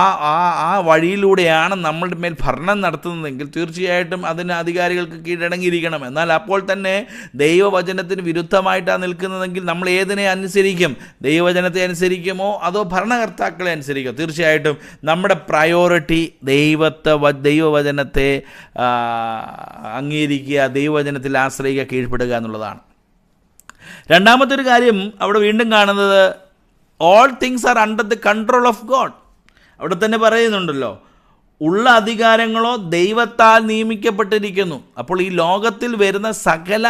S1: വഴിയിലൂടെയാണ് നമ്മളുടെ മേൽ ഭരണം നടത്തുന്നതെങ്കിൽ തീർച്ചയായിട്ടും അതിന് അധികാരികൾക്ക് കീഴടങ്ങിയിരിക്കണം. എന്നാൽ അപ്പോൾ തന്നെ ദൈവവചനത്തിന് വിരുദ്ധമായിട്ടാണ് നിൽക്കുന്നതെങ്കിൽ നമ്മൾ ഏതിനെ അനുസരിക്കും? ദൈവവചനത്തെ അനുസരിക്കുമോ അതോ ഭരണകർത്താക്കളെ അനുസരിക്കുക? തീർച്ചയായിട്ടും നമ്മുടെ പ്രയോറിറ്റി ദൈവവചനത്തെ അംഗീകരിക്കുക, ദൈവവചനത്തിൽ ആശ്രയിക്കുക, കീഴ്പ്പെടുക എന്നുള്ളതാണ്. രണ്ടാമത്തെ ഒരു കാര്യം അവിടെ വീണ്ടും കാണുന്നത്, all things are under the control of God. അവിടെ തന്നെ പറയുന്നുണ്ടല്ലോ, ഉള്ള അധികാരങ്ങളോ ദൈവത്താൽ നിയമിക്കപ്പെട്ടിരിക്കുന്നു. അപ്പോൾ ഈ ലോകത്തിൽ വരുന്ന സകല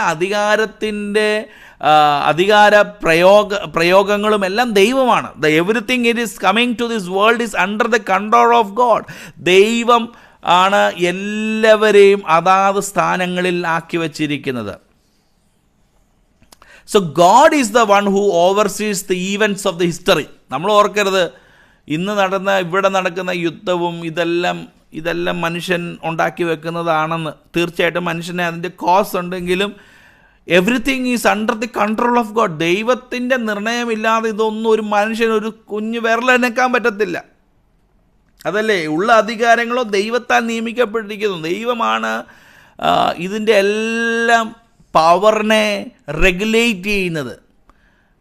S1: പ്രയോഗങ്ങളും എല്ലാം ദൈവമാണ്. Everything it is coming to this world is under the control of God. ദൈവം ആണ് എല്ലാവരെയും അതാത് സ്ഥാനങ്ങളിൽ ആക്കി വച്ചിരിക്കുന്നത്. So God is the one who oversees the events of the history. നമ്മൾ ഓർക്കരുത്, ഇവിടെ നടക്കുന്ന യുദ്ധവും ഇതെല്ലാം മനുഷ്യൻ ഉണ്ടാക്കി വെക്കുന്നതാണെന്ന്. തീർച്ചയായിട്ടും മനുഷ്യനെ അതിൻ്റെ കോസ് ഉണ്ടെങ്കിലും everything is under the control of God. ദൈവത്തിൻ്റെ നിർണയമില്ലാതെ ഇതൊന്നും ഒരു മനുഷ്യന് ഒരു കുഞ്ഞു വിരലനക്കാൻ പറ്റത്തില്ല. അതല്ലേ, ഉള്ള അധികാരങ്ങളോ ദൈവത്താൽ നിയമിക്കപ്പെട്ടിരിക്കുന്നു. ദൈവമാണ് ഇതിൻ്റെ എല്ലാം പവറിനെ റെഗുലേറ്റ് ചെയ്യുന്നത്.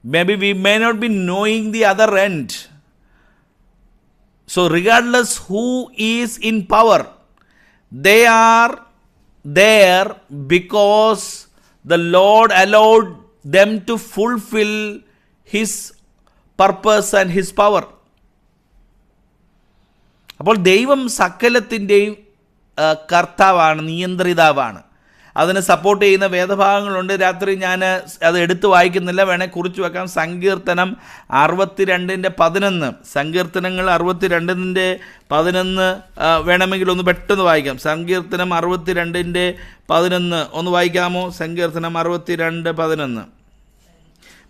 S1: May be we may not be knowing the other end. So regardless who is in power, they are there because the Lord allowed them to fulfill His purpose and His power. അപ്പോൾ ദൈവം സകലത്തിൻ്റെയും കർത്താവാണ്, നിയന്ത്രിതാവാണ്. അതിനെ സപ്പോർട്ട് ചെയ്യുന്ന വേദഭാഗങ്ങളുണ്ട്. രാത്രി ഞാൻ അത് എടുത്ത് വായിക്കുന്നില്ല, വേണേൽ കുറിച്ച് വെക്കാം. സങ്കീർത്തനം 62:11, സങ്കീർത്തനങ്ങൾ 62:11 വേണമെങ്കിൽ ഒന്ന് പെട്ടെന്ന് വായിക്കാം. സങ്കീർത്തനം 62:11 ഒന്ന് വായിക്കാമോ? സങ്കീർത്തനം 62:11.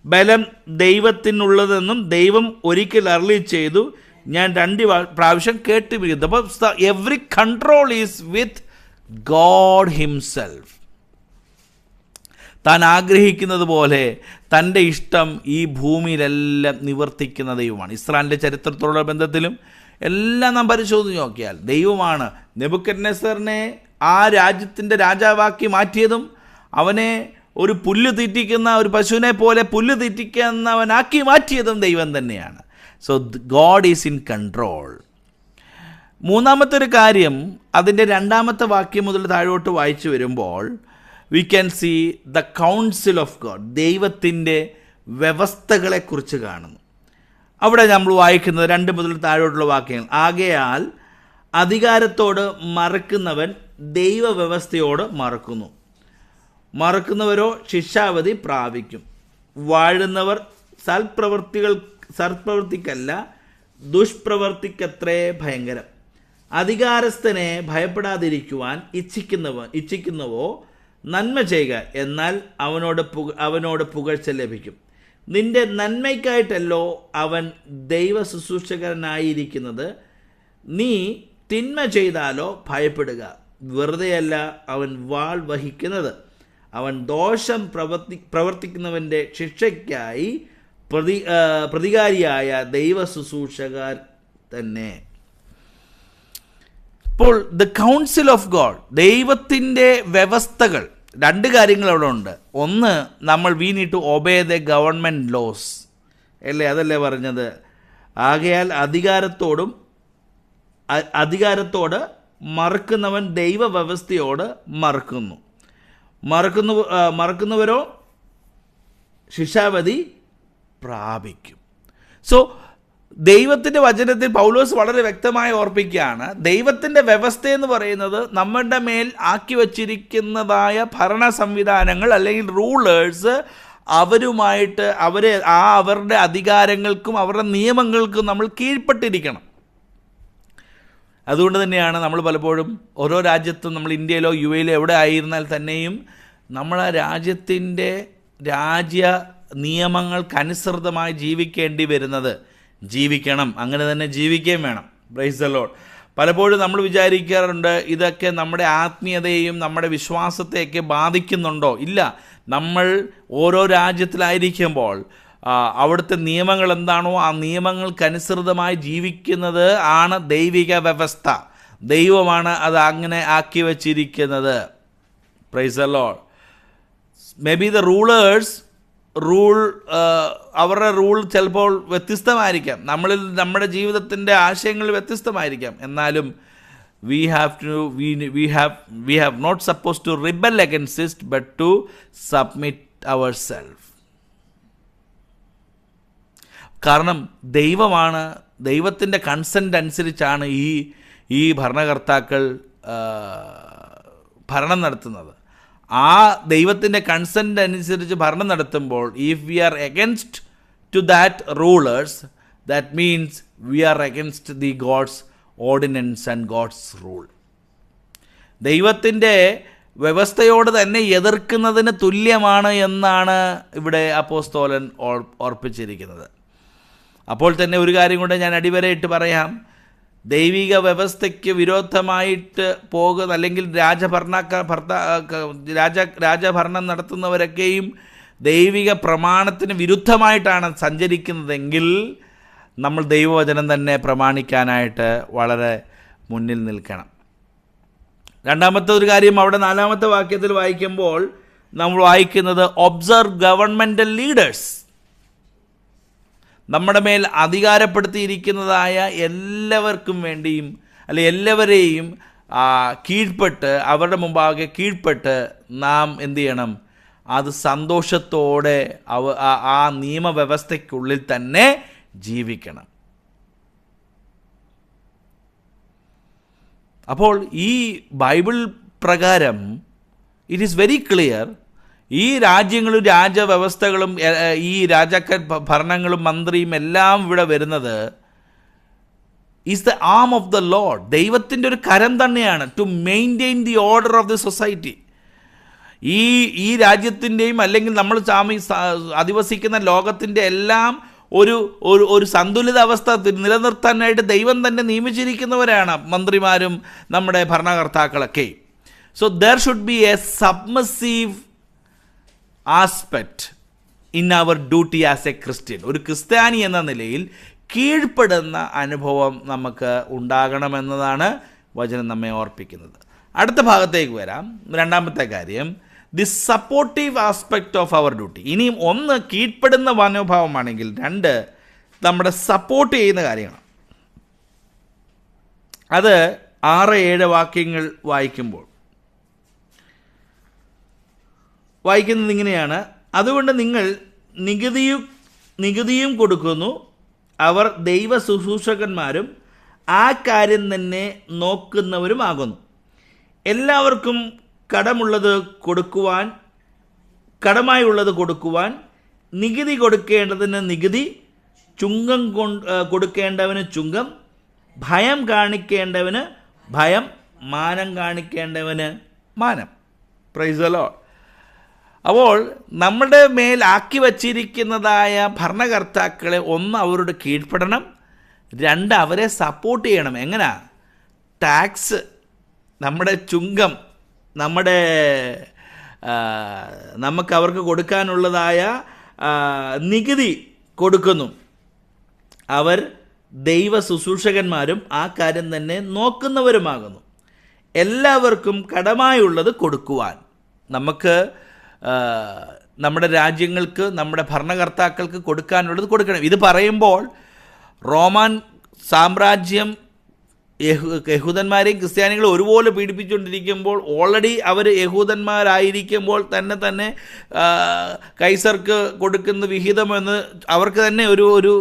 S1: ബലം ദൈവത്തിനുള്ളതെന്നും ദൈവം ഒരിക്കൽ അരുളി ചെയ്തു, ഞാൻ 2 പ്രാവശ്യം കേട്ടുപിരിക്കുന്നു. അപ്പോൾ every control is with God himself. താൻ ആഗ്രഹിക്കുന്നത് പോലെ തൻ്റെ ഇഷ്ടം ഈ ഭൂമിയിലെല്ലാം നിവർത്തിക്കുന്ന ദൈവമാണ്. ഇസ്രായേലിൻ്റെ ചരിത്രത്തോടുള്ള ബന്ധത്തിലും എല്ലാം നാം പരിശോധിച്ച് നോക്കിയാൽ ദൈവമാണ് നെബൂഖദ്നേസറിനെ ആ രാജ്യത്തിൻ്റെ രാജാവാക്കി മാറ്റിയതും അവനെ ഒരു ഒരു പശുവിനെ പോലെ പുല്ല് തീറ്റിക്കുന്നവനാക്കി മാറ്റിയതും ദൈവം തന്നെയാണ്. So God is in control. മൂന്നാമത്തെ ഒരു കാര്യം, അതിൻ്റെ 2ാമത്തെ വാക്യം മുതൽ താഴോട്ട് വായിച്ചു വരുമ്പോൾ we can see the counsel of God. ദൈവത്തിൻ്റെ വ്യവസ്ഥകളെക്കുറിച്ച് കാണുന്നു. അവിടെ നമ്മൾ വായിക്കുന്നത് 2 മുതൽ താഴോട്ടുള്ള വാക്യങ്ങൾ. ആകയാൽ അധികാരത്തോട് മറക്കുന്നവൻ ദൈവവ്യവസ്ഥയോട് മറക്കുന്നവരോ ശിക്ഷാവധി പ്രാപിക്കും. വാഴുന്നവർ സൽപ്രവൃത്തിക്കല്ല ദുഷ്പ്രവൃത്തിക്കത്രേ ഭയങ്കരം. അധികാരസ്ഥനെ ഭയപ്പെടാതിരിക്കുവാൻ ഇച്ഛിക്കുന്നവോ നന്മ ചെയ്യുക, എന്നാൽ അവനോട് പുകഴ്ച ലഭിക്കും. നിന്റെ നന്മയ്ക്കായിട്ടല്ലോ അവൻ ദൈവ ശുശ്രൂഷകനായിരിക്കുന്നത്. നീ തിന്മ ചെയ്താലോ ഭയപ്പെടുക. വെറുതെയല്ല അവൻ വാൾ വഹിക്കുന്നത്. അവൻ ദോഷം പ്രവർത്തിക്കുന്നവൻ്റെ ശിക്ഷയ്ക്കായി പ്രതികാരിയായ ദൈവ ശുശ്രൂഷകർ തന്നെ. ഇപ്പോൾ ദ കൗൺസിൽ ഓഫ് ഗോഡ്, ദൈവത്തിൻ്റെ വ്യവസ്ഥകൾ, 2 കാര്യങ്ങൾ അവിടെ ഉണ്ട്. ഒന്ന്, we need to obey the government laws അല്ലേ, അതല്ലേ പറഞ്ഞത്. ആകയാൽ അധികാരത്തോട് മറക്കുന്നവൻ ദൈവവ്യവസ്ഥയോട് മറക്കുന്നവരോ ശിക്ഷാവധി പ്രാപിക്കും. സോ ദൈവത്തിൻ്റെ വചനത്തിൽ പൗലോസ് വളരെ വ്യക്തമായി ഓർപ്പിക്കുകയാണ്, ദൈവത്തിൻ്റെ വ്യവസ്ഥയെന്ന് പറയുന്നത് നമ്മുടെ മേൽ ആക്കി വച്ചിരിക്കുന്നതായ ഭരണ സംവിധാനങ്ങൾ അല്ലെങ്കിൽ റൂളേഴ്സ്, അവരുമായിട്ട് അവരുടെ അധികാരങ്ങൾക്കും അവരുടെ നിയമങ്ങൾക്കും നമ്മൾ കീഴ്പ്പെട്ടിരിക്കണം. അതുകൊണ്ട് തന്നെയാണ് നമ്മൾ പലപ്പോഴും ഓരോ രാജ്യത്തും, നമ്മൾ ഇന്ത്യയിലോ യു എയിലോ എവിടെ ആയിരുന്നാൽ തന്നെയും നമ്മൾ ആ രാജ്യത്തിൻ്റെ രാജ്യ നിയമങ്ങൾക്കനുസൃതമായി ജീവിക്കേണ്ടി വരുന്നത്. ജീവിക്കണം, അങ്ങനെ തന്നെ ജീവിക്കുകയും വേണം. Price the Lord. പലപ്പോഴും നമ്മൾ വിചാരിക്കാറുണ്ട് ഇതൊക്കെ നമ്മുടെ ആത്മീയതയെയും നമ്മുടെ വിശ്വാസത്തെയൊക്കെ ബാധിക്കുന്നുണ്ടോ? ഇല്ല. നമ്മൾ ഓരോ രാജ്യത്തിലായിരിക്കുമ്പോൾ അവിടുത്തെ നിയമങ്ങൾ എന്താണോ ആ നിയമങ്ങൾക്കനുസൃതമായി ജീവിക്കുന്നത് ആണ് ദൈവിക വ്യവസ്ഥ. ദൈവമാണ് അത് അങ്ങനെ ആക്കി വച്ചിരിക്കുന്നത്. Price the Lord. May be the rulers അവരുടെ റൂൾ ചിലപ്പോൾ വ്യത്യസ്തമായിരിക്കാം, നമ്മുടെ ജീവിതത്തിൻ്റെ ആശയങ്ങൾ വ്യത്യസ്തമായിരിക്കാം. എന്നാലും we have not supposed to rebel against it, but to submit ourselves. കാരണം ദൈവമാണ്, ദൈവത്തിൻ്റെ കൺസെൻ്റ് അനുസരിച്ചാണ് ഈ ഭരണകർത്താക്കൾ ഭരണം നടത്തുന്നത്. ആ ദൈവത്തിൻ്റെ കൺസെൻ്റ് അനുസരിച്ച് ഭരണം നടത്തുമ്പോൾ if we are against to that rulers, that means we are against the God's ordinance and God's rule. ദൈവത്തിൻ്റെ വ്യവസ്ഥയോട് തന്നെ എതിർക്കുന്നതിന് തുല്യമാണ് എന്നാണ് ഇവിടെ അപ്പോസ്തലൻ ഓർപ്പിച്ചിരിക്കുന്നത്. അപ്പോൾ തന്നെ ഒരു കാര്യം കൊണ്ട് ഞാൻ അടിവരയിട്ട് പറയാം, ദൈവിക വ്യവസ്ഥയ്ക്ക് വിരോധമായിട്ട് പോകുന്ന അല്ലെങ്കിൽ രാജഭരണം നടത്തുന്നവരൊക്കെയും ദൈവിക പ്രമാണത്തിന് വിരുദ്ധമായിട്ടാണ് സഞ്ചരിക്കുന്നതെങ്കിൽ നമ്മൾ ദൈവവചനം തന്നെ പ്രമാണിക്കാനായിട്ട് വളരെ മുന്നിൽ നിൽക്കണം. രണ്ടാമത്തെ ഒരു കാര്യം അവിടെ 4-ാമത്തെ വാക്യത്തിൽ വായിക്കുമ്പോൾ നമ്മൾ വായിക്കുന്നത് ഒബ്സർവ് ഗവൺമെൻ്റൽ ലീഡേഴ്സ്. നമ്മുടെ മേൽ അധികാരപ്പെടുത്തിയിരിക്കുന്നതായ എല്ലാവർക്കും വേണ്ടിയും എല്ലാവരെയും കീഴ്പ്പെട്ട്, അവരുടെ മുമ്പാകെ കീഴ്പ്പെട്ട് നാം എന്ത് ചെയ്യണം? അത് സന്തോഷത്തോടെ ആ നിയമവ്യവസ്ഥയ്ക്കുള്ളിൽ തന്നെ ജീവിക്കണം. അപ്പോൾ ഈ ബൈബിൾ പ്രകാരം ഇറ്റ് ഈസ് വെരി ക്ലിയർ, ഈ രാജ്യങ്ങളും രാജവ്യവസ്ഥകളും ഈ ഭരണങ്ങളും മന്ത്രിയും എല്ലാം ഇവിടെ വരുന്നത് is the arm of the Lord. ദൈവത്തിൻ്റെ ഒരു കരം തന്നെയാണ് to maintain the order of the society. ഈ രാജ്യത്തിൻ്റെയും അല്ലെങ്കിൽ നമ്മൾ അധിവസിക്കുന്ന ലോകത്തിൻ്റെ എല്ലാം ഒരു സന്തുലിത അവസ്ഥ നിലനിർത്താനായിട്ട് ദൈവം തന്നെ നിയമിച്ചിരിക്കുന്നവരാണ് മന്ത്രിമാരും നമ്മുടെ ഭരണകർത്താക്കളൊക്കെ. So there should be a submissive aspect in our duty as a Christian. ഒരു ക്രിസ്ത്യാനി എന്ന നിലയിൽ കീഴ്പ്പെടുന്ന അനുഭവം നമുക്ക് ഉണ്ടാകണമെന്നതാണ് വചനം നമ്മെ ഓർപ്പിക്കുന്നത്. അടുത്ത ഭാഗത്തേക്ക് വരാം. രണ്ടാമത്തെ കാര്യം, the supportive aspect of our duty. ഇനിയും ഒന്ന് കീഴ്പ്പെടുന്ന മനോഭാവമാണെങ്കിൽ, രണ്ട് നമ്മുടെ സപ്പോർട്ട് ചെയ്യുന്ന കാര്യങ്ങൾ. അത് 6-7 വാക്യങ്ങൾ വായിക്കുന്നത് ഇങ്ങനെയാണ്: അതുകൊണ്ട് നിങ്ങൾ നികുതിയും കൊടുക്കുന്നു, അവർ ദൈവ ശുശ്രൂഷകന്മാരും ആ കാര്യം തന്നെ നോക്കുന്നവരുമാകുന്നു. എല്ലാവർക്കും കടമായുള്ളത് കൊടുക്കുവാൻ, നികുതി കൊടുക്കേണ്ടതിന് നികുതി, ചുങ്കം കൊടുക്കേണ്ടവന് ചുങ്കം, ഭയം കാണിക്കേണ്ടവന് ഭയം, മാനം കാണിക്കേണ്ടവന് മാനം. Price the Lord. അപ്പോൾ നമ്മുടെ മേൽ ആക്കി വച്ചിരിക്കുന്നതായ ഭരണകർത്താക്കളെ ഒന്ന് അവരോട് കീഴ്പ്പെടണം, രണ്ട് അവരെ സപ്പോർട്ട് ചെയ്യണം. എങ്ങനെയാ? ടാക്സ്, നമ്മുടെ ചുങ്കം, നമുക്ക് അവർക്ക് കൊടുക്കാനുള്ളതായ നികുതി കൊടുക്കുന്നു. അവർ ദൈവ ശുശ്രൂഷകന്മാരും ആ കാര്യം തന്നെ നോക്കുന്നവരുമാകുന്നു. എല്ലാവർക്കും കടമായുള്ളത് കൊടുക്കുവാൻ, നമുക്ക് നമ്മുടെ രാജ്യങ്ങൾക്ക്, നമ്മുടെ ഭരണകർത്താക്കൾക്ക് കൊടുക്കാനുള്ളത് കൊടുക്കണം. ഇത് പറയുമ്പോൾ റോമൻ സാമ്രാജ്യം യഹൂദന്മാരെയും ക്രിസ്ത്യാനികളും ഒരുപോലെ പീഡിപ്പിച്ചുകൊണ്ടിരിക്കുമ്പോൾ, ഓൾറെഡി അവർ യഹൂദന്മാരായിരിക്കുമ്പോൾ തന്നെ കൈസർക്ക് കൊടുക്കുന്ന വിഹിതമെന്ന് അവർക്ക് തന്നെ ഒരു ഒരു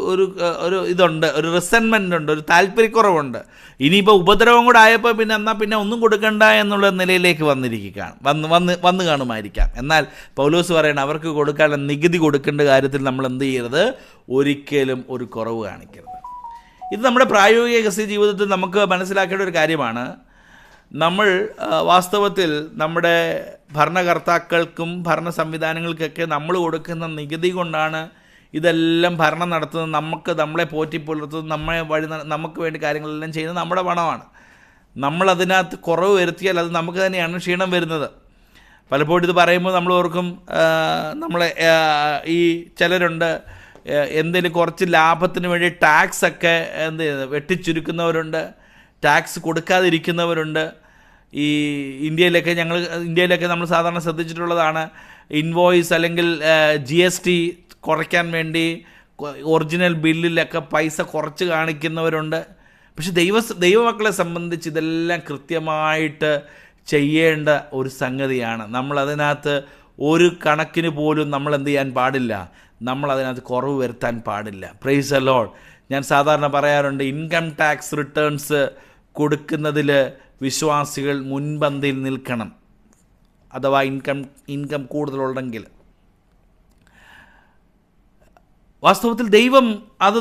S1: ഒരു ഇതുണ്ട്, ഒരു റിസൻമെൻ്റ് ഉണ്ട്, ഒരു താല്പര്യക്കുറവുണ്ട്. ഇനിയിപ്പോൾ ഉപദ്രവം കൂടെ ആയപ്പോൾ പിന്നെ ഒന്നും കൊടുക്കണ്ട എന്നുള്ള നിലയിലേക്ക് വന്ന് കാണുമായിരിക്കാം. എന്നാൽ പൗലോസ് പറയണം, അവർക്ക് കൊടുക്കാനുള്ള നികുതി കൊടുക്കേണ്ട കാര്യത്തിൽ നമ്മൾ എന്ത് ചെയ്യരുത്? ഒരിക്കലും ഒരു കുറവ് കാണിക്കരുത്. ഇത് നമ്മുടെ പ്രായോഗിക ക്രിസ്ത്യ ജീവിതത്തിൽ നമുക്ക് മനസ്സിലാക്കേണ്ട ഒരു കാര്യമാണ്. നമ്മൾ വാസ്തവത്തിൽ നമ്മുടെ ഭരണകർത്താക്കൾക്കും ഭരണ സംവിധാനങ്ങൾക്കൊക്കെ നമ്മൾ കൊടുക്കുന്ന നികുതി കൊണ്ടാണ് ഇതെല്ലാം ഭരണം നടത്തുന്നത്. നമ്മളെ പോറ്റിപ്പുലർത്തുന്നത്, നമുക്ക് വേണ്ടി കാര്യങ്ങളെല്ലാം ചെയ്യുന്നത് നമ്മുടെ പണമാണ്. നമ്മളതിനകത്ത് കുറവ് വരുത്തിയാൽ അത് നമുക്ക് തന്നെയാണ് ക്ഷീണം വരുന്നത്. പലപ്പോഴും ഇത് പറയുമ്പോൾ നമ്മൾ ഓർക്കും, നമ്മളെ ഈ ചിലരുണ്ട് എന്തെങ്കിലും കുറച്ച് ലാഭത്തിന് വേണ്ടി ടാക്സൊക്കെ വെട്ടിച്ചുരുക്കുന്നവരുണ്ട്, ടാക്സ് കൊടുക്കാതിരിക്കുന്നവരുണ്ട്. ഈ ഇന്ത്യയിലൊക്കെ നമ്മൾ സാധാരണ ശ്രദ്ധിച്ചിട്ടുള്ളതാണ്, ഇൻവോയ്സ് അല്ലെങ്കിൽ GST കുറയ്ക്കാൻ വേണ്ടി ഒറിജിനൽ ബില്ലിലൊക്കെ പൈസ കുറച്ച് കാണിക്കുന്നവരുണ്ട്. പക്ഷെ ദൈവമക്കളെ സംബന്ധിച്ച് ഇതെല്ലാം കൃത്യമായിട്ട് ചെയ്യേണ്ട ഒരു സംഗതിയാണ്. നമ്മളതിനകത്ത് ഒരു കണക്കിന് പോലും നമ്മൾ എന്ത് ചെയ്യാൻ പാടില്ല, നമ്മളതിനകത്ത് കുറവ് വരുത്താൻ പാടില്ല. Price the Lord. ഞാൻ സാധാരണ പറയാറുണ്ട്, ഇൻകം ടാക്സ് റിട്ടേൺസ് കൊടുക്കുന്നതിൽ വിശ്വാസികൾ മുൻപന്തിയിൽ നിൽക്കണം. അഥവാ ഇൻകം കൂടുതലുണ്ടെങ്കിൽ. വാസ്തവത്തിൽ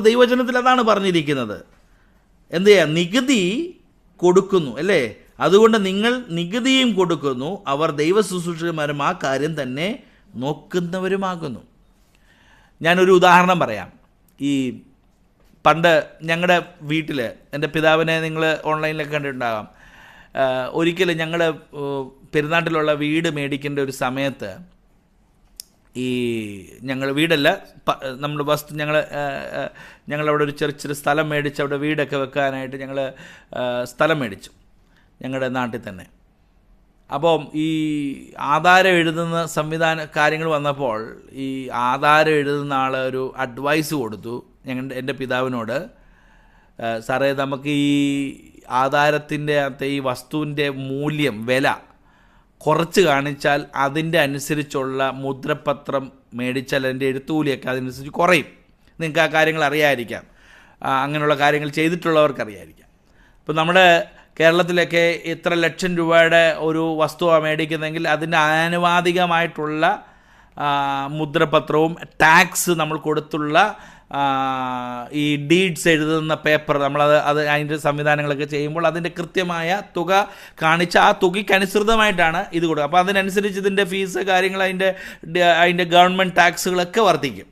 S1: ദൈവവചനത്തിൽ അതാണ് പറഞ്ഞിരിക്കുന്നത്. എന്ത് ചെയ്യുക? നികുതി കൊടുക്കുന്നു അല്ലേ? അതുകൊണ്ട് നിങ്ങൾ നികുതിയും കൊടുക്കുന്നു, അവർ ദൈവ ശുശ്രൂഷകന്മാരും ആ കാര്യം തന്നെ നോക്കുന്നവരുമാകുന്നു. ഞാനൊരു ഉദാഹരണം പറയാം. ഈ പണ്ട് ഞങ്ങളുടെ വീട്ടിൽ എൻ്റെ പിതാവിനെ നിങ്ങൾ ഓൺലൈനിലൊക്കെ കണ്ടിട്ടുണ്ടാകാം. ഒരിക്കലും ഞങ്ങൾ പെരുന്നാട്ടിലുള്ള വീട് മേടിക്കേണ്ട ഒരു സമയത്ത്, ഈ ഞങ്ങൾ വീടല്ല, നമ്മൾ ഞങ്ങളവിടെ ഒരു ചെറിയ സ്ഥലം മേടിച്ച് അവിടെ വീടൊക്കെ വെക്കാനായിട്ട് ഞങ്ങൾ സ്ഥലം മേടിച്ചു ഞങ്ങളുടെ നാട്ടിൽ തന്നെ. അപ്പം ഈ ആധാരം എഴുതുന്ന കാര്യങ്ങൾ വന്നപ്പോൾ ഈ ആധാരം എഴുതുന്ന ആൾ ഒരു അഡ്വൈസ് കൊടുത്തു എൻ്റെ പിതാവിനോട്. സാറേ, നമുക്ക് ഈ ആധാരത്തിൻ്റെ അകത്തെ ഈ വസ്തുവിൻ്റെ മൂല്യം, വില കുറച്ച് കാണിച്ചാൽ അതിൻ്റെ അനുസരിച്ചുള്ള മുദ്രപത്രം മേടിച്ചാൽ അതിൻ്റെ എഴുത്തുകൂലിയൊക്കെ അതിനനുസരിച്ച് കുറയും. നിങ്ങൾക്ക് ആ കാര്യങ്ങൾ അറിയാതിരിക്കാം, അങ്ങനെയുള്ള കാര്യങ്ങൾ ചെയ്തിട്ടുള്ളവർക്കറിയാതിരിക്കാം. ഇപ്പം നമ്മുടെ കേരളത്തിലൊക്കെ ഇത്ര ലക്ഷം രൂപയുടെ ഒരു വസ്തുവാണ് മേടിക്കുന്നതെങ്കിൽ അതിന് ആനുപാതികമായിട്ടുള്ള മുദ്രപത്രവും ടാക്സ് നമ്മൾ കൊടുത്തുള്ള ഈ ഡീഡ്സ് എഴുതുന്ന പേപ്പർ അതിൻ്റെ സംവിധാനങ്ങളൊക്കെ ചെയ്യുമ്പോൾ അതിൻ്റെ കൃത്യമായ തുക കാണിച്ച് ആ തുകയ്ക്കനുസൃതമായിട്ടാണ് ഇത് കൊടുക്കുക. അപ്പോൾ അതിനനുസരിച്ച് ഇതിൻ്റെ ഫീസ് കാര്യങ്ങൾ അതിൻ്റെ ഗവൺമെൻറ് ടാക്സുകളൊക്കെ വർദ്ധിക്കും.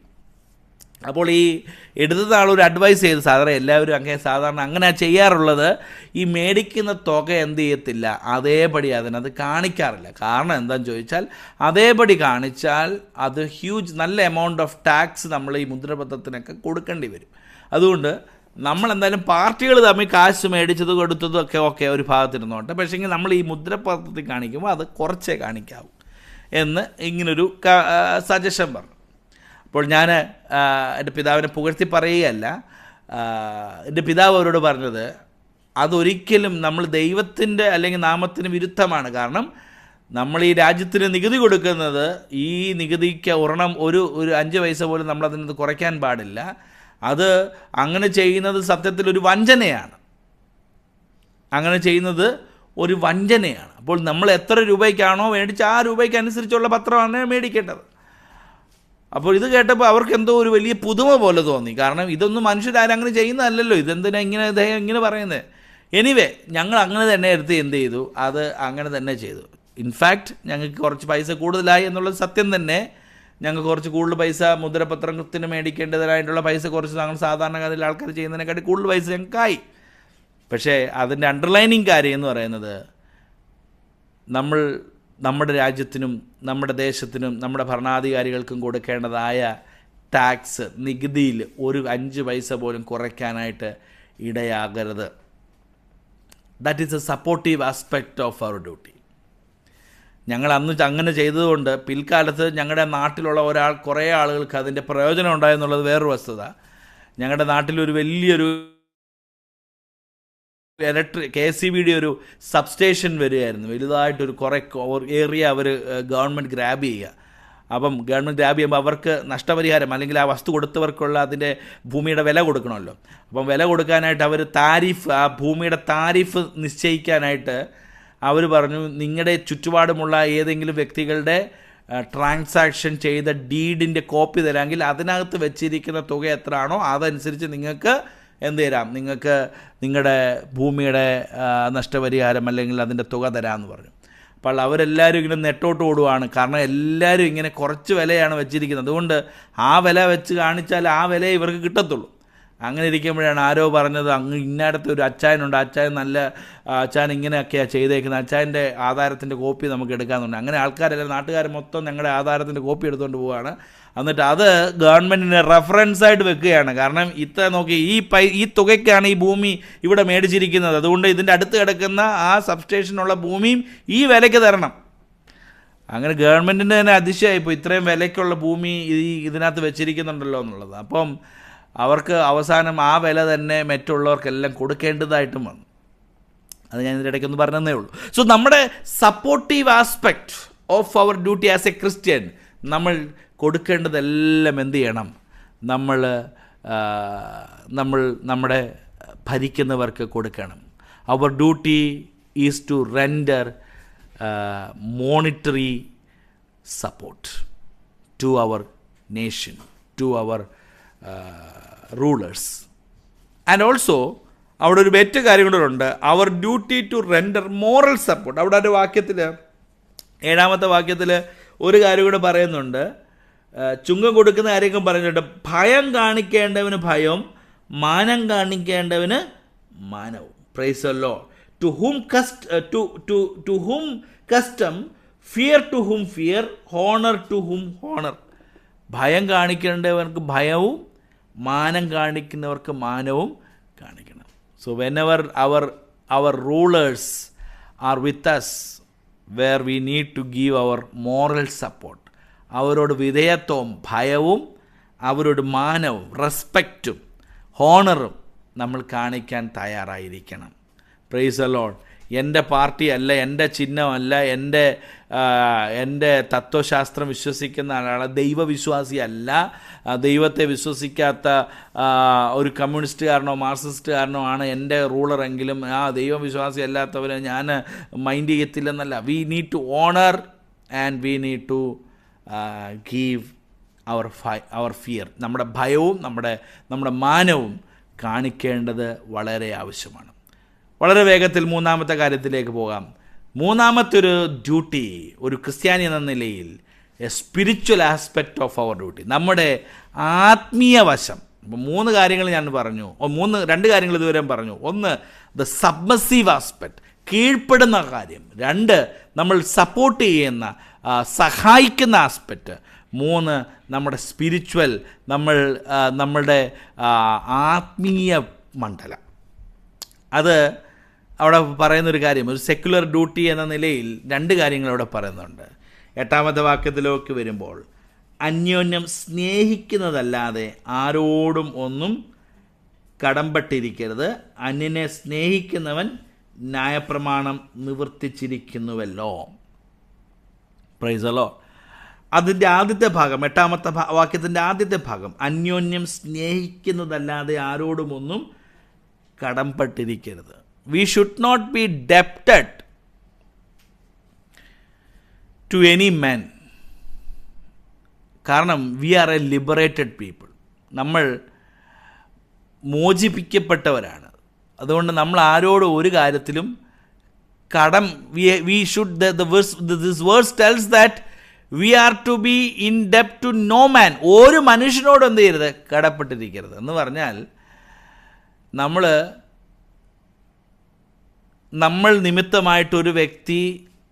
S1: അപ്പോൾ ഈ എഴുതുന്ന ആളൊരു അഡ്വൈസ് ചെയ്ത്, എല്ലാവരും സാധാരണ അങ്ങനെ ചെയ്യാറുള്ളത്, ഈ മേടിക്കുന്ന തുക എന്ത് ചെയ്യത്തില്ല, അതേപടി അതിനത് കാണിക്കാറില്ല. കാരണം എന്താണെന്ന് ചോദിച്ചാൽ, അതേപടി കാണിച്ചാൽ അത് നല്ല എമൗണ്ട് ഓഫ് ടാക്സ് നമ്മൾ ഈ മുദ്രപത്രത്തിനൊക്കെ കൊടുക്കേണ്ടി വരും. അതുകൊണ്ട് നമ്മളെന്തായാലും പാർട്ടികൾ തമ്മിൽ കാശ് മേടിച്ചത് കൊടുത്തതും ഒക്കെ ഒരു ഭാഗത്തിരുന്നോട്ടെ, പക്ഷേങ്കിൽ നമ്മൾ ഈ മുദ്രപത്രത്തിൽ കാണിക്കുമ്പോൾ അത് കുറച്ചേ കാണിക്കാവൂ എന്ന് ഇങ്ങനൊരു സജഷൻ പറഞ്ഞു. അപ്പോൾ ഞാൻ എൻ്റെ പിതാവിനെ പുകഴ്ത്തി പറയുകയല്ല. എൻ്റെ പിതാവ് അവരോട് പറഞ്ഞത്, അതൊരിക്കലും നമ്മൾ ദൈവത്തിൻ്റെ അല്ലെങ്കിൽ നാമത്തിന് വിരുദ്ധമാണ്. കാരണം നമ്മൾ ഈ രാജ്യത്തിന് നികുതി കൊടുക്കുന്നത്, ഈ നികുതിക്ക് ഒരു 5 പൈസ പോലും നമ്മളതിനകത്ത് കുറയ്ക്കാൻ പാടില്ല. അത് അങ്ങനെ ചെയ്യുന്നത് സത്യത്തിൽ ഒരു വഞ്ചനയാണ്. അപ്പോൾ നമ്മൾ എത്ര രൂപയ്ക്കാണോ മേടിച്ച് ആ രൂപയ്ക്ക് അനുസരിച്ചുള്ള പത്രമാണ് മേടിക്കേണ്ടത്. അപ്പോൾ ഇത് കേട്ടപ്പോൾ അവർക്ക് എന്തോ ഒരു വലിയ പുതുമ പോലെ തോന്നി. കാരണം ഇതൊന്നും മനുഷ്യരാരും അങ്ങനെ ചെയ്യുന്നതല്ലല്ലോ, ഇതെന്തിനാ ഇങ്ങനെ പറയുന്നത്. എനിവേ, ഞങ്ങൾ അങ്ങനെ തന്നെ എടുത്ത് എന്ത് ചെയ്തു, അത് അങ്ങനെ തന്നെ ചെയ്തു. ഇൻഫാക്റ്റ് ഞങ്ങൾക്ക് കുറച്ച് പൈസ കൂടുതലായി എന്നുള്ളത് സത്യം തന്നെ. ഞങ്ങൾക്ക് കുറച്ച് കൂടുതൽ പൈസ മുദ്രപത്രത്തിന് മേടിക്കേണ്ടതിനായിട്ടുള്ള പൈസ കുറച്ച് ഞങ്ങൾ സാധാരണഗതിയിൽ ആൾക്കാർ ചെയ്യുന്നതിനെക്കാട്ടി കൂടുതൽ പൈസ ഞങ്ങൾക്കായി. പക്ഷേ അതിൻ്റെ അണ്ടർലൈനിങ് കാര്യം എന്ന് പറയുന്നത്, നമ്മുടെ രാജ്യത്തിനും നമ്മുടെ ദേശത്തിനും നമ്മുടെ ഭരണാധികാരികൾക്കും കൊടുക്കേണ്ടതായ ടാക്സ്, നികുതിയിൽ ഒരു 5 പൈസ പോലും കുറയ്ക്കാനായിട്ട് ഇടയാകരുത്. That is a supportive aspect of our duty. ഞങ്ങൾ അന്ന് അങ്ങനെ ചെയ്തതുകൊണ്ട് പിൽക്കാലത്ത് ഞങ്ങളുടെ നാട്ടിലുള്ള കുറേ ആളുകൾക്ക് അതിൻ്റെ പ്രയോജനം ഉണ്ടായെന്നുള്ളത് വേറൊരു വസ്തുത. ഞങ്ങളുടെ നാട്ടിലൊരു വലിയൊരു KSEBയുടെ ഒരു സബ്സ്റ്റേഷൻ വരികയായിരുന്നു. വലുതായിട്ടൊരു കുറേ ഏറിയ അവർ ഗവൺമെൻറ് ഗ്രാബ് ചെയ്യുക. അപ്പം ഗവൺമെൻറ് ഗ്രാബ് ചെയ്യുമ്പോൾ അവർക്ക് നഷ്ടപരിഹാരം അല്ലെങ്കിൽ ആ വസ്തു കൊടുത്തവർക്കുള്ള അതിൻ്റെ ഭൂമിയുടെ വില കൊടുക്കണമല്ലോ. അപ്പം വില കൊടുക്കാനായിട്ട് അവർ ആ ഭൂമിയുടെ താരിഫ് നിശ്ചയിക്കാനായിട്ട് അവർ പറഞ്ഞു, നിങ്ങളുടെ ചുറ്റുപാടുമുള്ള ഏതെങ്കിലും വ്യക്തികളുടെ ട്രാൻസാക്ഷൻ ചെയ്ത ഡീഡിൻ്റെ കോപ്പി തരാമെങ്കിൽ അതിനകത്ത് വെച്ചിരിക്കുന്ന തുക എത്രയാണോ അതനുസരിച്ച് നിങ്ങൾക്ക് എന്ത് തരാം, നിങ്ങൾക്ക് നിങ്ങളുടെ ഭൂമിയുടെ നഷ്ടപരിഹാരം അല്ലെങ്കിൽ അതിൻ്റെ തുക തരാമെന്ന് പറഞ്ഞു. അപ്പോൾ അവരെല്ലാവരും ഇങ്ങനെ നെട്ടോട്ട് ഓടുകയാണ്. കാരണം എല്ലാവരും ഇങ്ങനെ കുറച്ച് വിലയാണ് വെച്ചിരിക്കുന്നത്. അതുകൊണ്ട് ആ വില വെച്ച് കാണിച്ചാൽ ആ വില ഇവർക്ക് കിട്ടത്തുള്ളൂ. അങ്ങനെ ഇരിക്കുമ്പോഴാണ് ആരോ പറഞ്ഞത്, അങ്ങ് ഇന്നടത്ത് ഒരു അച്ചായനുണ്ട്, അച്ചായൻ നല്ല അച്ചായൻ ഇങ്ങനെയൊക്കെയാണ് ചെയ്തേക്കുന്നത്, അച്ചായൻ്റെ ആധാരത്തിൻ്റെ കോപ്പി നമുക്ക് എടുക്കാമെന്നുണ്ട്. അങ്ങനെ ആൾക്കാരെല്ലാം നാട്ടുകാർ മൊത്തം ഞങ്ങളുടെ ആധാരത്തിൻ്റെ കോപ്പി എടുത്തുകൊണ്ട് പോവുകയാണ്. എന്നിട്ട് അത് ഗവൺമെൻറ്റിന് റെഫറൻസായിട്ട് വെക്കുകയാണ്. കാരണം ഇത്ര നോക്കി ഈ തുകയ്ക്കാണ് ഈ ഭൂമി ഇവിടെ മേടിച്ചിരിക്കുന്നത്, അതുകൊണ്ട് ഇതിൻ്റെ അടുത്ത് കിടക്കുന്ന ആ സബ്സ്റ്റേഷനുള്ള ഭൂമിയും ഈ വിലയ്ക്ക് തരണം. അങ്ങനെ ഗവൺമെൻറ്റിന് തന്നെ അതിശയമായിപ്പോൾ, ഇത്രയും വിലയ്ക്കുള്ള ഭൂമി ഇതിനകത്ത് വെച്ചിരിക്കുന്നുണ്ടല്ലോ എന്നുള്ളത്. അപ്പം അവർക്ക് അവസാനം ആ വില തന്നെ മറ്റുള്ളവർക്കെല്ലാം കൊടുക്കേണ്ടതായിട്ടും വന്നു. അത് ഞാൻ ഇതിൻ്റെ ഇടയ്ക്കൊന്ന് പറഞ്ഞതേ ഉള്ളൂ. സോ നമ്മുടെ supportive aspect of our duty as a Christian, നമ്മൾ കൊടുക്കേണ്ടതെല്ലാം എന്ത് ചെയ്യണം, നമ്മുടെ ഭരിക്കുന്നവർക്ക് കൊടുക്കണം. Our duty is to render monetary support to our nation, to our rulers. And also അവിടെ ഒരു മറ്റു കാര്യം കൂടെ ഉണ്ട്, our duty to render moral support. അവിടെ ഒരു വാക്യത്തിൽ 7ാമത്തെ വാക്യത്തിൽ ഒരു കാര്യം കൂടെ പറയുന്നുണ്ട്, ചുങ്കം കൊടുക്കുന്ന കാര്യങ്ങൾ പറഞ്ഞിട്ടുണ്ട്. ഭയം കാണിക്കേണ്ടവന് ഭയം, മാനം കാണിക്കേണ്ടവന് മാനവും. Praise the Lord. To whom custom, fear to whom fear, honour to whom honour. ഭയം കാണിക്കേണ്ടവർക്ക് ഭയവും മാനം കാണിക്കുന്നവർക്ക് മാനവും കാണിക്കണം. So whenever our rulers are with us, where we need to give our moral support, അവരോട് വിധേയത്വവും ഭയവും അവരോട് മാനവും റെസ്പെക്റ്റും ഹോണറും നമ്മൾ കാണിക്കാൻ തയ്യാറായിരിക്കണം. Price the Lord. എൻ്റെ പാർട്ടിയല്ല, എൻ്റെ ചിഹ്നമല്ല, എൻ്റെ തത്വശാസ്ത്രം വിശ്വസിക്കുന്ന ആളാണ്, ദൈവവിശ്വാസിയല്ല, ദൈവത്തെ വിശ്വസിക്കാത്ത ഒരു കമ്മ്യൂണിസ്റ്റുകാരനോ മാർക്സിസ്റ്റുകാരനോ ആണ് എൻ്റെ റൂളറെങ്കിലും ആ ദൈവവിശ്വാസി അല്ലാത്തവരെ ഞാൻ മൈൻഡ് ചെയ്യത്തില്ലെന്നല്ല. We need to honour and we need to give our fear. നമ്മുടെ ഭയവും നമ്മുടെ മാനവും കാണിക്കേണ്ടത് വളരെ ആവശ്യമാണ്. വളരെ വേഗത്തിൽ 3ാമത്തെ കാര്യത്തിലേക്ക് പോകാം. 3ാമത്തെ ഒരു ഡ്യൂട്ടി, ഒരു ക്രിസ്ത്യാനി എന്ന നിലയിൽ, a spiritual aspect of our duty, നമ്മുടെ ആത്മീയ വശം. അപ്പോൾ 3 കാര്യങ്ങൾ ഞാൻ പറഞ്ഞു, 2 കാര്യങ്ങൾ ഇതുവരെ പറഞ്ഞു. 1 ദ സബ്മസീവ് ആസ്പെക്റ്റ്, കീഴ്പ്പെടുന്ന കാര്യം. 2 നമ്മൾ സപ്പോർട്ട് ചെയ്യുന്ന സഹായിക്കുന്ന ആസ്പെക്റ്റ്. 3 നമ്മുടെ സ്പിരിച്വൽ, നമ്മളുടെ ആത്മീയ മണ്ഡലം. അത് അവിടെ പറയുന്നൊരു കാര്യം, ഒരു സെക്യുലർ ഡ്യൂട്ടി എന്ന നിലയിൽ 2 കാര്യങ്ങൾ അവിടെ പറയുന്നുണ്ട്. 8ാമത്തെ വാക്യത്തിലേക്ക് വരുമ്പോൾ, അന്യോന്യം സ്നേഹിക്കുന്നതല്ലാതെ ആരോടും ഒന്നും കടമ്പട്ടിരിക്കരുത്, അന്യനെ സ്നേഹിക്കുന്നവൻ ന്യായപ്രമാണം നിവർത്തിച്ചിരിക്കുന്നുവല്ലോ. Price the Lord. അതിൻ്റെ ആദ്യത്തെ ഭാഗം, 8ാമത്തെ വാക്യത്തിൻ്റെ ആദ്യത്തെ ഭാഗം, അന്യോന്യം സ്നേഹിക്കുന്നതല്ലാതെ ആരോടും ഒന്നും കടംപെട്ടിരിക്കരുത്. വി ഷുഡ് നോട്ട് ബി ഡെപ്റ്റഡ് ടു എനി മാൻ. കാരണം we are a liberated people, നമ്മൾ മോചിപ്പിക്കപ്പെട്ടവരാണ്. അതുകൊണ്ട് നമ്മൾ ആരോടും ഒരു കാര്യത്തിലും കടം, we should, this verse tells that we are to be in ഡെപ്റ്റ് ടു നോ മാൻ. ഒരു മനുഷ്യനോട് എന്ത് ചെയ്യരുത്, കടപ്പെട്ടിരിക്കരുത്. എന്ന് പറഞ്ഞാൽ നമ്മൾ നിമിത്തമായിട്ടൊരു വ്യക്തി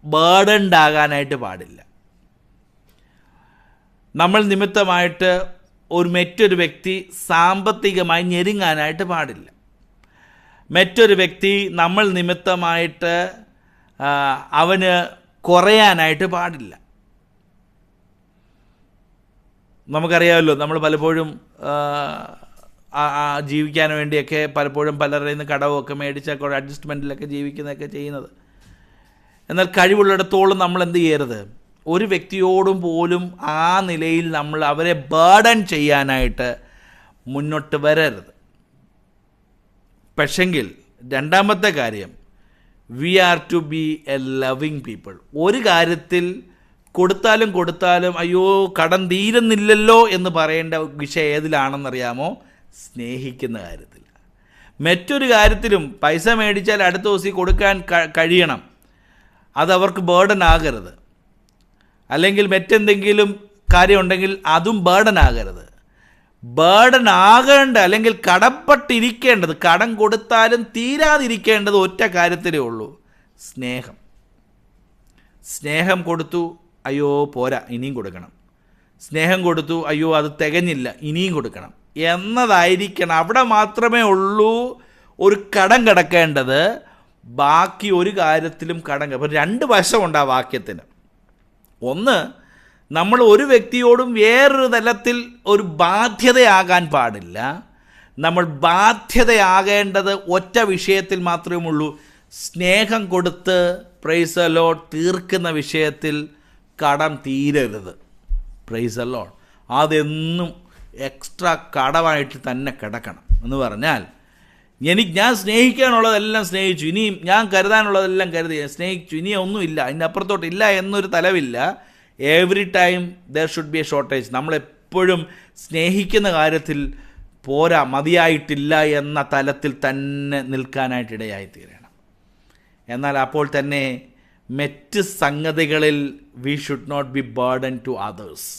S1: ബേർഡൻഡ് ആകാനായിട്ട് പാടില്ല. നമ്മൾ നിമിത്തമായിട്ട് മറ്റൊരു വ്യക്തി സാമ്പത്തികമായി ഞെരുങ്ങാനായിട്ട് പാടില്ല. മറ്റൊരു വ്യക്തി നമ്മൾ നിമിത്തമായിട്ട് അവന് കുറയാനായിട്ട് പാടില്ല. നമുക്കറിയാമല്ലോ, നമ്മൾ പലപ്പോഴും ജീവിക്കാൻ വേണ്ടിയൊക്കെ പലപ്പോഴും പലരുടെ നിന്ന് കടമൊക്കെ മേടിച്ചൊക്കെ അഡ്ജസ്റ്റ്മെൻറ്റിലൊക്കെ ജീവിക്കുന്നതൊക്കെ ചെയ്യുന്നത്. എന്നാൽ കഴിവുള്ളിടത്തോളം നമ്മൾ എന്ത് ചെയ്യരുത്, ഒരു വ്യക്തിയോടും പോലും ആ നിലയിൽ നമ്മൾ അവരെ ബേർഡൻ ചെയ്യാനായിട്ട് മുന്നോട്ട് വരരുത്. പക്ഷെങ്കിൽ രണ്ടാമത്തെ കാര്യം, we are to be a loving people. ഒരു കാര്യത്തിൽ കൊടുത്താലും അയ്യോ കടം തീരുന്നില്ലല്ലോ എന്ന് പറയേണ്ട വിഷയം ഏതിലാണെന്നറിയാമോ? സ്നേഹിക്കുന്ന കാര്യത്തിൽ. മറ്റൊരു കാര്യത്തിലും പൈസ മേടിച്ചാൽ അടുത്ത ദിവസം കൊടുക്കാൻ കഴിയണം, അതവർക്ക് ബേർഡൻ ആകരുത്. അല്ലെങ്കിൽ മറ്റെന്തെങ്കിലും കാര്യമുണ്ടെങ്കിൽ അതും ബേർഡൻ ആകരുത്. ബേർഡൻ ആകേണ്ട അല്ലെങ്കിൽ കടപ്പെട്ടിരിക്കേണ്ടത്, കടം കൊടുത്താലും തീരാതിരിക്കേണ്ടത് ഒറ്റ കാര്യത്തിലേ ഉള്ളൂ, സ്നേഹം. സ്നേഹം കൊടുത്തു, അയ്യോ പോരാ ഇനിയും കൊടുക്കണം. സ്നേഹം കൊടുത്തു, അയ്യോ അത് തികഞ്ഞില്ല ഇനിയും കൊടുക്കണം എന്നതായിരിക്കണം. അവിടെ മാത്രമേ ഉള്ളൂ ഒരു കടം കിടക്കേണ്ടത്. ബാക്കി ഒരു കാര്യത്തിലും കടം. അപ്പോൾ രണ്ട് വശമുണ്ട് ആ വാക്യത്തിന്. ഒന്ന്, നമ്മൾ ഒരു വ്യക്തിയോടും വേറൊരു തലത്തിൽ ഒരു ബാധ്യതയാകാൻ പാടില്ല. നമ്മൾ ബാധ്യതയാകേണ്ടത് ഒറ്റ വിഷയത്തിൽ മാത്രമേ ഉള്ളൂ, സ്നേഹം കൊടുത്ത് പ്രൈസ് ദി ലോർഡ് തീർക്കുന്ന വിഷയത്തിൽ കടം തീരരുത്. Praise the Lord. അതെന്നും എക്സ്ട്രാ കടമായിട്ട് തന്നെ കിടക്കണം. എന്ന് പറഞ്ഞാൽ ഞാൻ സ്നേഹിക്കാനുള്ളതെല്ലാം സ്നേഹിച്ചു, ഇനിയും ഞാൻ കരുതാനുള്ളതെല്ലാം കരുതി സ്നേഹിച്ചു, ഇനി ഒന്നുമില്ല, അതിൻ്റെ അപ്പുറത്തോട്ടില്ല എന്നൊരു തലവില്ല. Every time there should be a shortage. നമ്മളെപ്പോഴും സ്നേഹിക്കുന്ന കാര്യത്തിൽ പോരാ, മതിയായിട്ടില്ല എന്ന തലത്തിൽ തന്നെ നിൽക്കാനായിട്ടിടയായിത്തീരണം. എന്നാൽ അപ്പോൾ തന്നെ മറ്റ് സംഗതികളിൽ we should not be burden to others.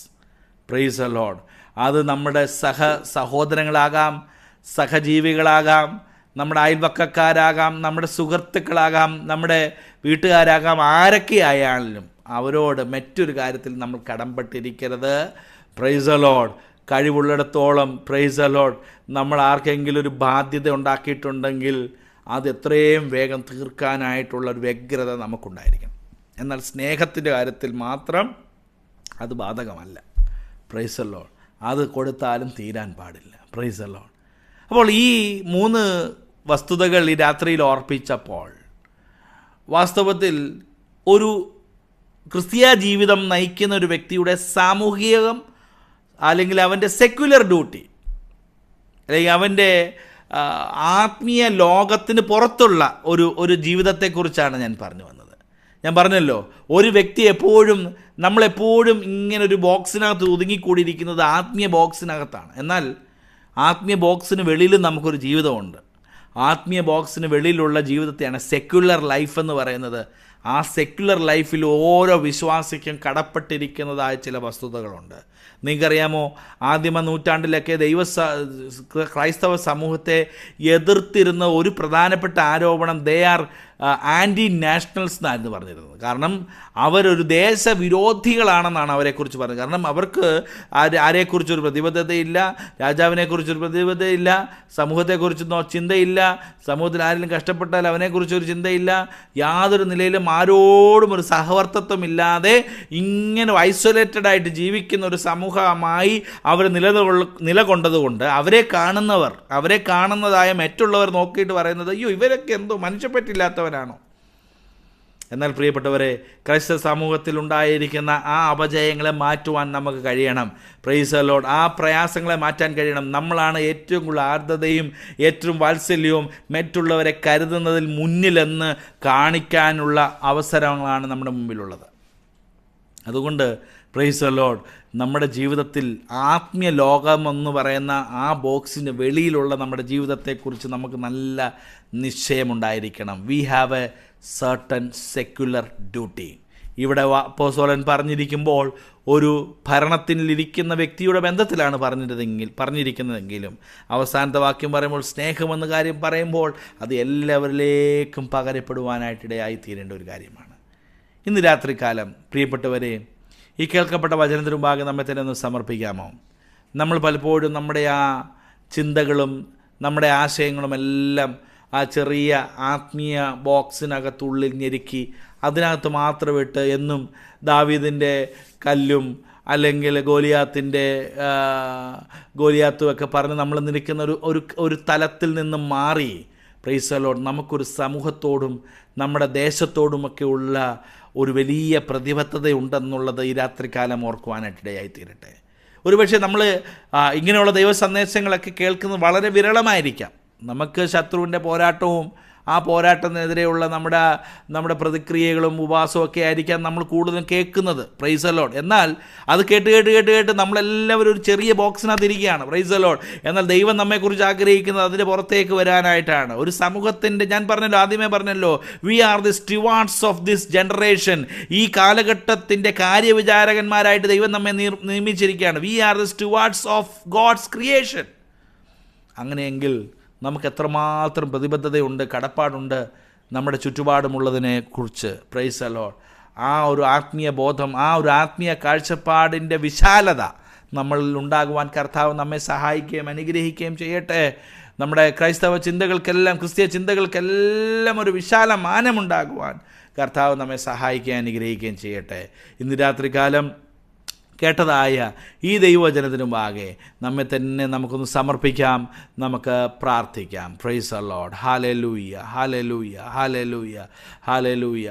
S1: Praise the lord. അത് നമ്മുടെ സഹോദരങ്ങളാകാം, സഹജീവികളാകാം, നമ്മുടെ അയൽവക്കക്കാരാകാം, നമ്മുടെ സുഹൃത്തുക്കളാകാം, നമ്മുടെ വീട്ടുകാരാകാം, ആരൊക്കെ ആയാലും അവരോട് മറ്റൊരു കാര്യത്തിൽ നമ്മൾ കടംപെട്ടിരിക്കരുത്. Praise the lord. കഴിവുള്ളിടത്തോളം പ്രൈസ് ദി ലോർഡ് നമ്മൾ ആർക്കെങ്കിലും ഒരു ബാധ്യത ഉണ്ടാക്കിയിട്ടുണ്ടെങ്കിൽ അത് എത്രയും വേഗം തീർക്കാനായിട്ടുള്ള ഒരു വ്യഗ്രത നമുക്കുണ്ടായിരിക്കണം. എന്നാൽ സ്നേഹത്തിൻ്റെ കാര്യത്തിൽ മാത്രം അത് ബാധകമല്ല. Price the lord. അത് കൊടുത്താലും തീരാൻ പാടില്ല. Price the Lord. അപ്പോൾ ഈ 3 വസ്തുതകൾ ഈ രാത്രിയിൽ ഓർപ്പിച്ചപ്പോൾ വാസ്തവത്തിൽ ഒരു ക്രിസ്തീയ ജീവിതം നയിക്കുന്ന ഒരു വ്യക്തിയുടെ സാമൂഹികം അല്ലെങ്കിൽ അവൻ്റെ സെക്യുലർ ഡ്യൂട്ടി അല്ലെങ്കിൽ അവൻ്റെ ആത്മീയ ലോകത്തിന് പുറത്തുള്ള ഒരു ജീവിതത്തെക്കുറിച്ചാണ് ഞാൻ പറഞ്ഞു വന്നത്. ഞാൻ പറഞ്ഞല്ലോ, ഒരു വ്യക്തി നമ്മളെപ്പോഴും ഇങ്ങനൊരു ബോക്സിനകത്ത് ഒതുങ്ങിക്കൂടിയിരിക്കുന്നത് ആത്മീയ ബോക്സിനകത്താണ്. എന്നാൽ ആത്മീയ ബോക്സിന് വെളിയിലും നമുക്കൊരു ജീവിതമുണ്ട്. ആത്മീയ ബോക്സിന് വെളിയിലുള്ള ജീവിതത്തെയാണ് സെക്യുലർ ലൈഫ് എന്ന് പറയുന്നത്. ആ സെക്യുലർ ലൈഫിൽ ഓരോ വിശ്വാസിക്കും കടപ്പെട്ടിരിക്കുന്നതായ ചില വസ്തുതകളുണ്ട്. നിങ്ങൾക്കറിയാമോ, ആദിമ നൂറ്റാണ്ടിലൊക്കെ ക്രൈസ്തവ സമൂഹത്തെ എതിർത്തിരുന്ന ഒരു പ്രധാനപ്പെട്ട ആരോപണം ദേ ആർ ആൻറ്റി നാഷണൽസ് എന്നായിരുന്നു പറഞ്ഞിരുന്നത്. കാരണം അവരൊരു ദേശവിരോധികളാണെന്നാണ് അവരെക്കുറിച്ച് പറഞ്ഞത്. കാരണം അവർക്ക് ആരെക്കുറിച്ചൊരു പ്രതിബദ്ധതയില്ല, രാജാവിനെക്കുറിച്ചൊരു പ്രതിബദ്ധതയില്ല, സമൂഹത്തെക്കുറിച്ചൊന്നും ചിന്തയില്ല, സമൂഹത്തിൽ ആരെങ്കിലും കഷ്ടപ്പെട്ടാൽ അവനെക്കുറിച്ചൊരു ചിന്തയില്ല, യാതൊരു നിലയിലും ആരോടും ഒരു സഹവർത്തിത്വമില്ലാതെ ഇങ്ങനെ ഐസൊലേറ്റഡ് ആയിട്ട് ജീവിക്കുന്ന ഒരു സമൂഹമായി അവർ നിലകൊണ്ടതുകൊണ്ട് അവരെ കാണുന്നതായ മറ്റുള്ളവർ നോക്കിയിട്ട് പറയുന്നത്, അയ്യോ ഇവരൊക്കെ എന്തോ മനുഷ്യപ്പറ്റില്ലാത്തവരാണോ. എന്നാൽ പ്രിയപ്പെട്ടവരെ, ക്രൈസ്തവ സമൂഹത്തിൽ ഉണ്ടായിരിക്കുന്ന ആ അപജയങ്ങളെ മാറ്റുവാൻ നമുക്ക് കഴിയണം. Price the Lord. ആ പ്രയാസങ്ങളെ മാറ്റാൻ കഴിയണം. നമ്മളാണ് ഏറ്റവും കൂടുതൽ ആർദ്രതയും ഏറ്റവും വാത്സല്യവും മറ്റുള്ളവരെ കരുതുന്നതിൽ മുന്നിലെന്ന് കാണിക്കാനുള്ള അവസരങ്ങളാണ് നമ്മുടെ മുമ്പിലുള്ളത്. അതുകൊണ്ട് പ്രൈസ് ദി ലോർഡ്, നമ്മുടെ ജീവിതത്തിൽ ആത്മീയ ലോകമെന്ന് പറയുന്ന ആ ബോക്സിന് വെളിയിലുള്ള നമ്മുടെ ജീവിതത്തെക്കുറിച്ച് നമുക്ക് നല്ല നിശ്ചയമുണ്ടായിരിക്കണം. We have a certain secular duty. ഇവിടെ അപ്പോസ്തലൻ പറഞ്ഞിരിക്കുമ്പോൾ ഒരു ഭരണത്തിലിരിക്കുന്ന വ്യക്തിയുടെ ബന്ധത്തിലാണ് പറഞ്ഞിരിക്കുന്നതെങ്കിലും അവസാനത്തെ വാക്യം പറയുമ്പോൾ സ്നേഹമെന്ന കാര്യം പറയുമ്പോൾ അത് എല്ലാവരിലേക്കും പകരപ്പെടുവാനായിട്ടിടയായി തീരേണ്ട ഒരു കാര്യമാണ്. ഇന്ന് രാത്രികാലം പ്രിയപ്പെട്ടവരെ, ഈ കേൾക്കപ്പെട്ട വചനത്തിന് മുമ്പാകെ നമ്മെ തന്നെ ഒന്ന് സമർപ്പിക്കാമോ? നമ്മൾ പലപ്പോഴും നമ്മുടെ ആ ചിന്തകളും നമ്മുടെ ആശയങ്ങളും എല്ലാം ആ ചെറിയ ആത്മീയ ബോക്സിനകത്തുള്ളിൽ ഞെരുക്കി അതിനകത്ത് മാത്രം ഇട്ട് എന്നും ദാവീദിൻ്റെ കല്ലും അല്ലെങ്കിൽ ഗോലിയാത്തും ഒക്കെ പറഞ്ഞ് നമ്മൾ നിൽക്കുന്ന ഒരു തലത്തിൽ നിന്നും മാറി, പ്രൈസ് ദി ലോർഡ്, നമുക്കൊരു സമൂഹത്തോടും നമ്മുടെ ദേശത്തോടുമൊക്കെ ഉള്ള ഒരു വലിയ പ്രതിബദ്ധതയുണ്ടെന്നുള്ളത് ഈ രാത്രികാലം ഓർക്കുവാനായിട്ടിടയായിത്തീരട്ടെ. ഒരുപക്ഷെ നമ്മൾ ഇങ്ങനെയുള്ള ദൈവ സന്ദേശങ്ങളൊക്കെ കേൾക്കുന്നത് വളരെ വിരളമായിരിക്കാം. നമുക്ക് ശത്രുവിൻ്റെ പോരാട്ടവും ആ പോരാട്ടത്തിനെതിരെയുള്ള നമ്മുടെ പ്രതിക്രിയകളും ഉപവാസവും ഒക്കെ ആയിരിക്കാം നമ്മൾ കൂടുതലും കേൾക്കുന്നത്, പ്രൈസ് ദി ലോർഡ്. എന്നാൽ അത് കേട്ട് നമ്മളെല്ലാവരും ഒരു ചെറിയ ബോക്സിനകത്ത് ഇരിക്കുകയാണ്, പ്രൈസ് ദി ലോർഡ്. എന്നാൽ ദൈവം നമ്മെക്കുറിച്ച് ആഗ്രഹിക്കുന്നത് അതിൻ്റെ പുറത്തേക്ക് വരാനായിട്ടാണ്. ഒരു സമൂഹത്തിൻ്റെ, ഞാൻ ആദ്യമേ പറഞ്ഞല്ലോ, we are the stewards of this generation. ഈ കാലഘട്ടത്തിൻ്റെ കാര്യവിചാരകന്മാരായിട്ട് ദൈവം നമ്മെ നിയമിച്ചിരിക്കുകയാണ്. We are the stewards of God's creation. അങ്ങനെയെങ്കിൽ നമുക്ക് എത്രമാത്രം പ്രതിബദ്ധതയുണ്ട്, കടപ്പാടുണ്ട് നമ്മുടെ ചുറ്റുപാടുമുള്ളതിനെ കുറിച്ച്, പ്രൈസ് ദി ലോർഡ്. ആ ഒരു ആത്മീയ ബോധം, ആ ഒരു ആത്മീയ കാഴ്ചപ്പാടിൻ്റെ വിശാലത നമ്മളിൽ ഉണ്ടാകുവാൻ കർത്താവ് നമ്മെ സഹായിക്കുകയും അനുഗ്രഹിക്കുകയും ചെയ്യട്ടെ. നമ്മുടെ ക്രൈസ്തവ ചിന്തകൾക്കെല്ലാം, ക്രിസ്തീയ ചിന്തകൾക്കെല്ലാം ഒരു വിശാല മാനമുണ്ടാകുവാൻ കർത്താവ് നമ്മെ സഹായിക്കുകയും അനുഗ്രഹിക്കുകയും ചെയ്യട്ടെ. ഇന്ന് രാത്രികാലം കേട്ടതായ ഈ ദൈവവചനത്തിനു മുമ്പാകെ നമ്മെ തന്നെ നമുക്കൊന്ന് സമർപ്പിക്കാം, നമുക്ക് പ്രാർത്ഥിക്കാം. Price the Lord. Hallelujah, hallelujah, hallelujah, hallelujah.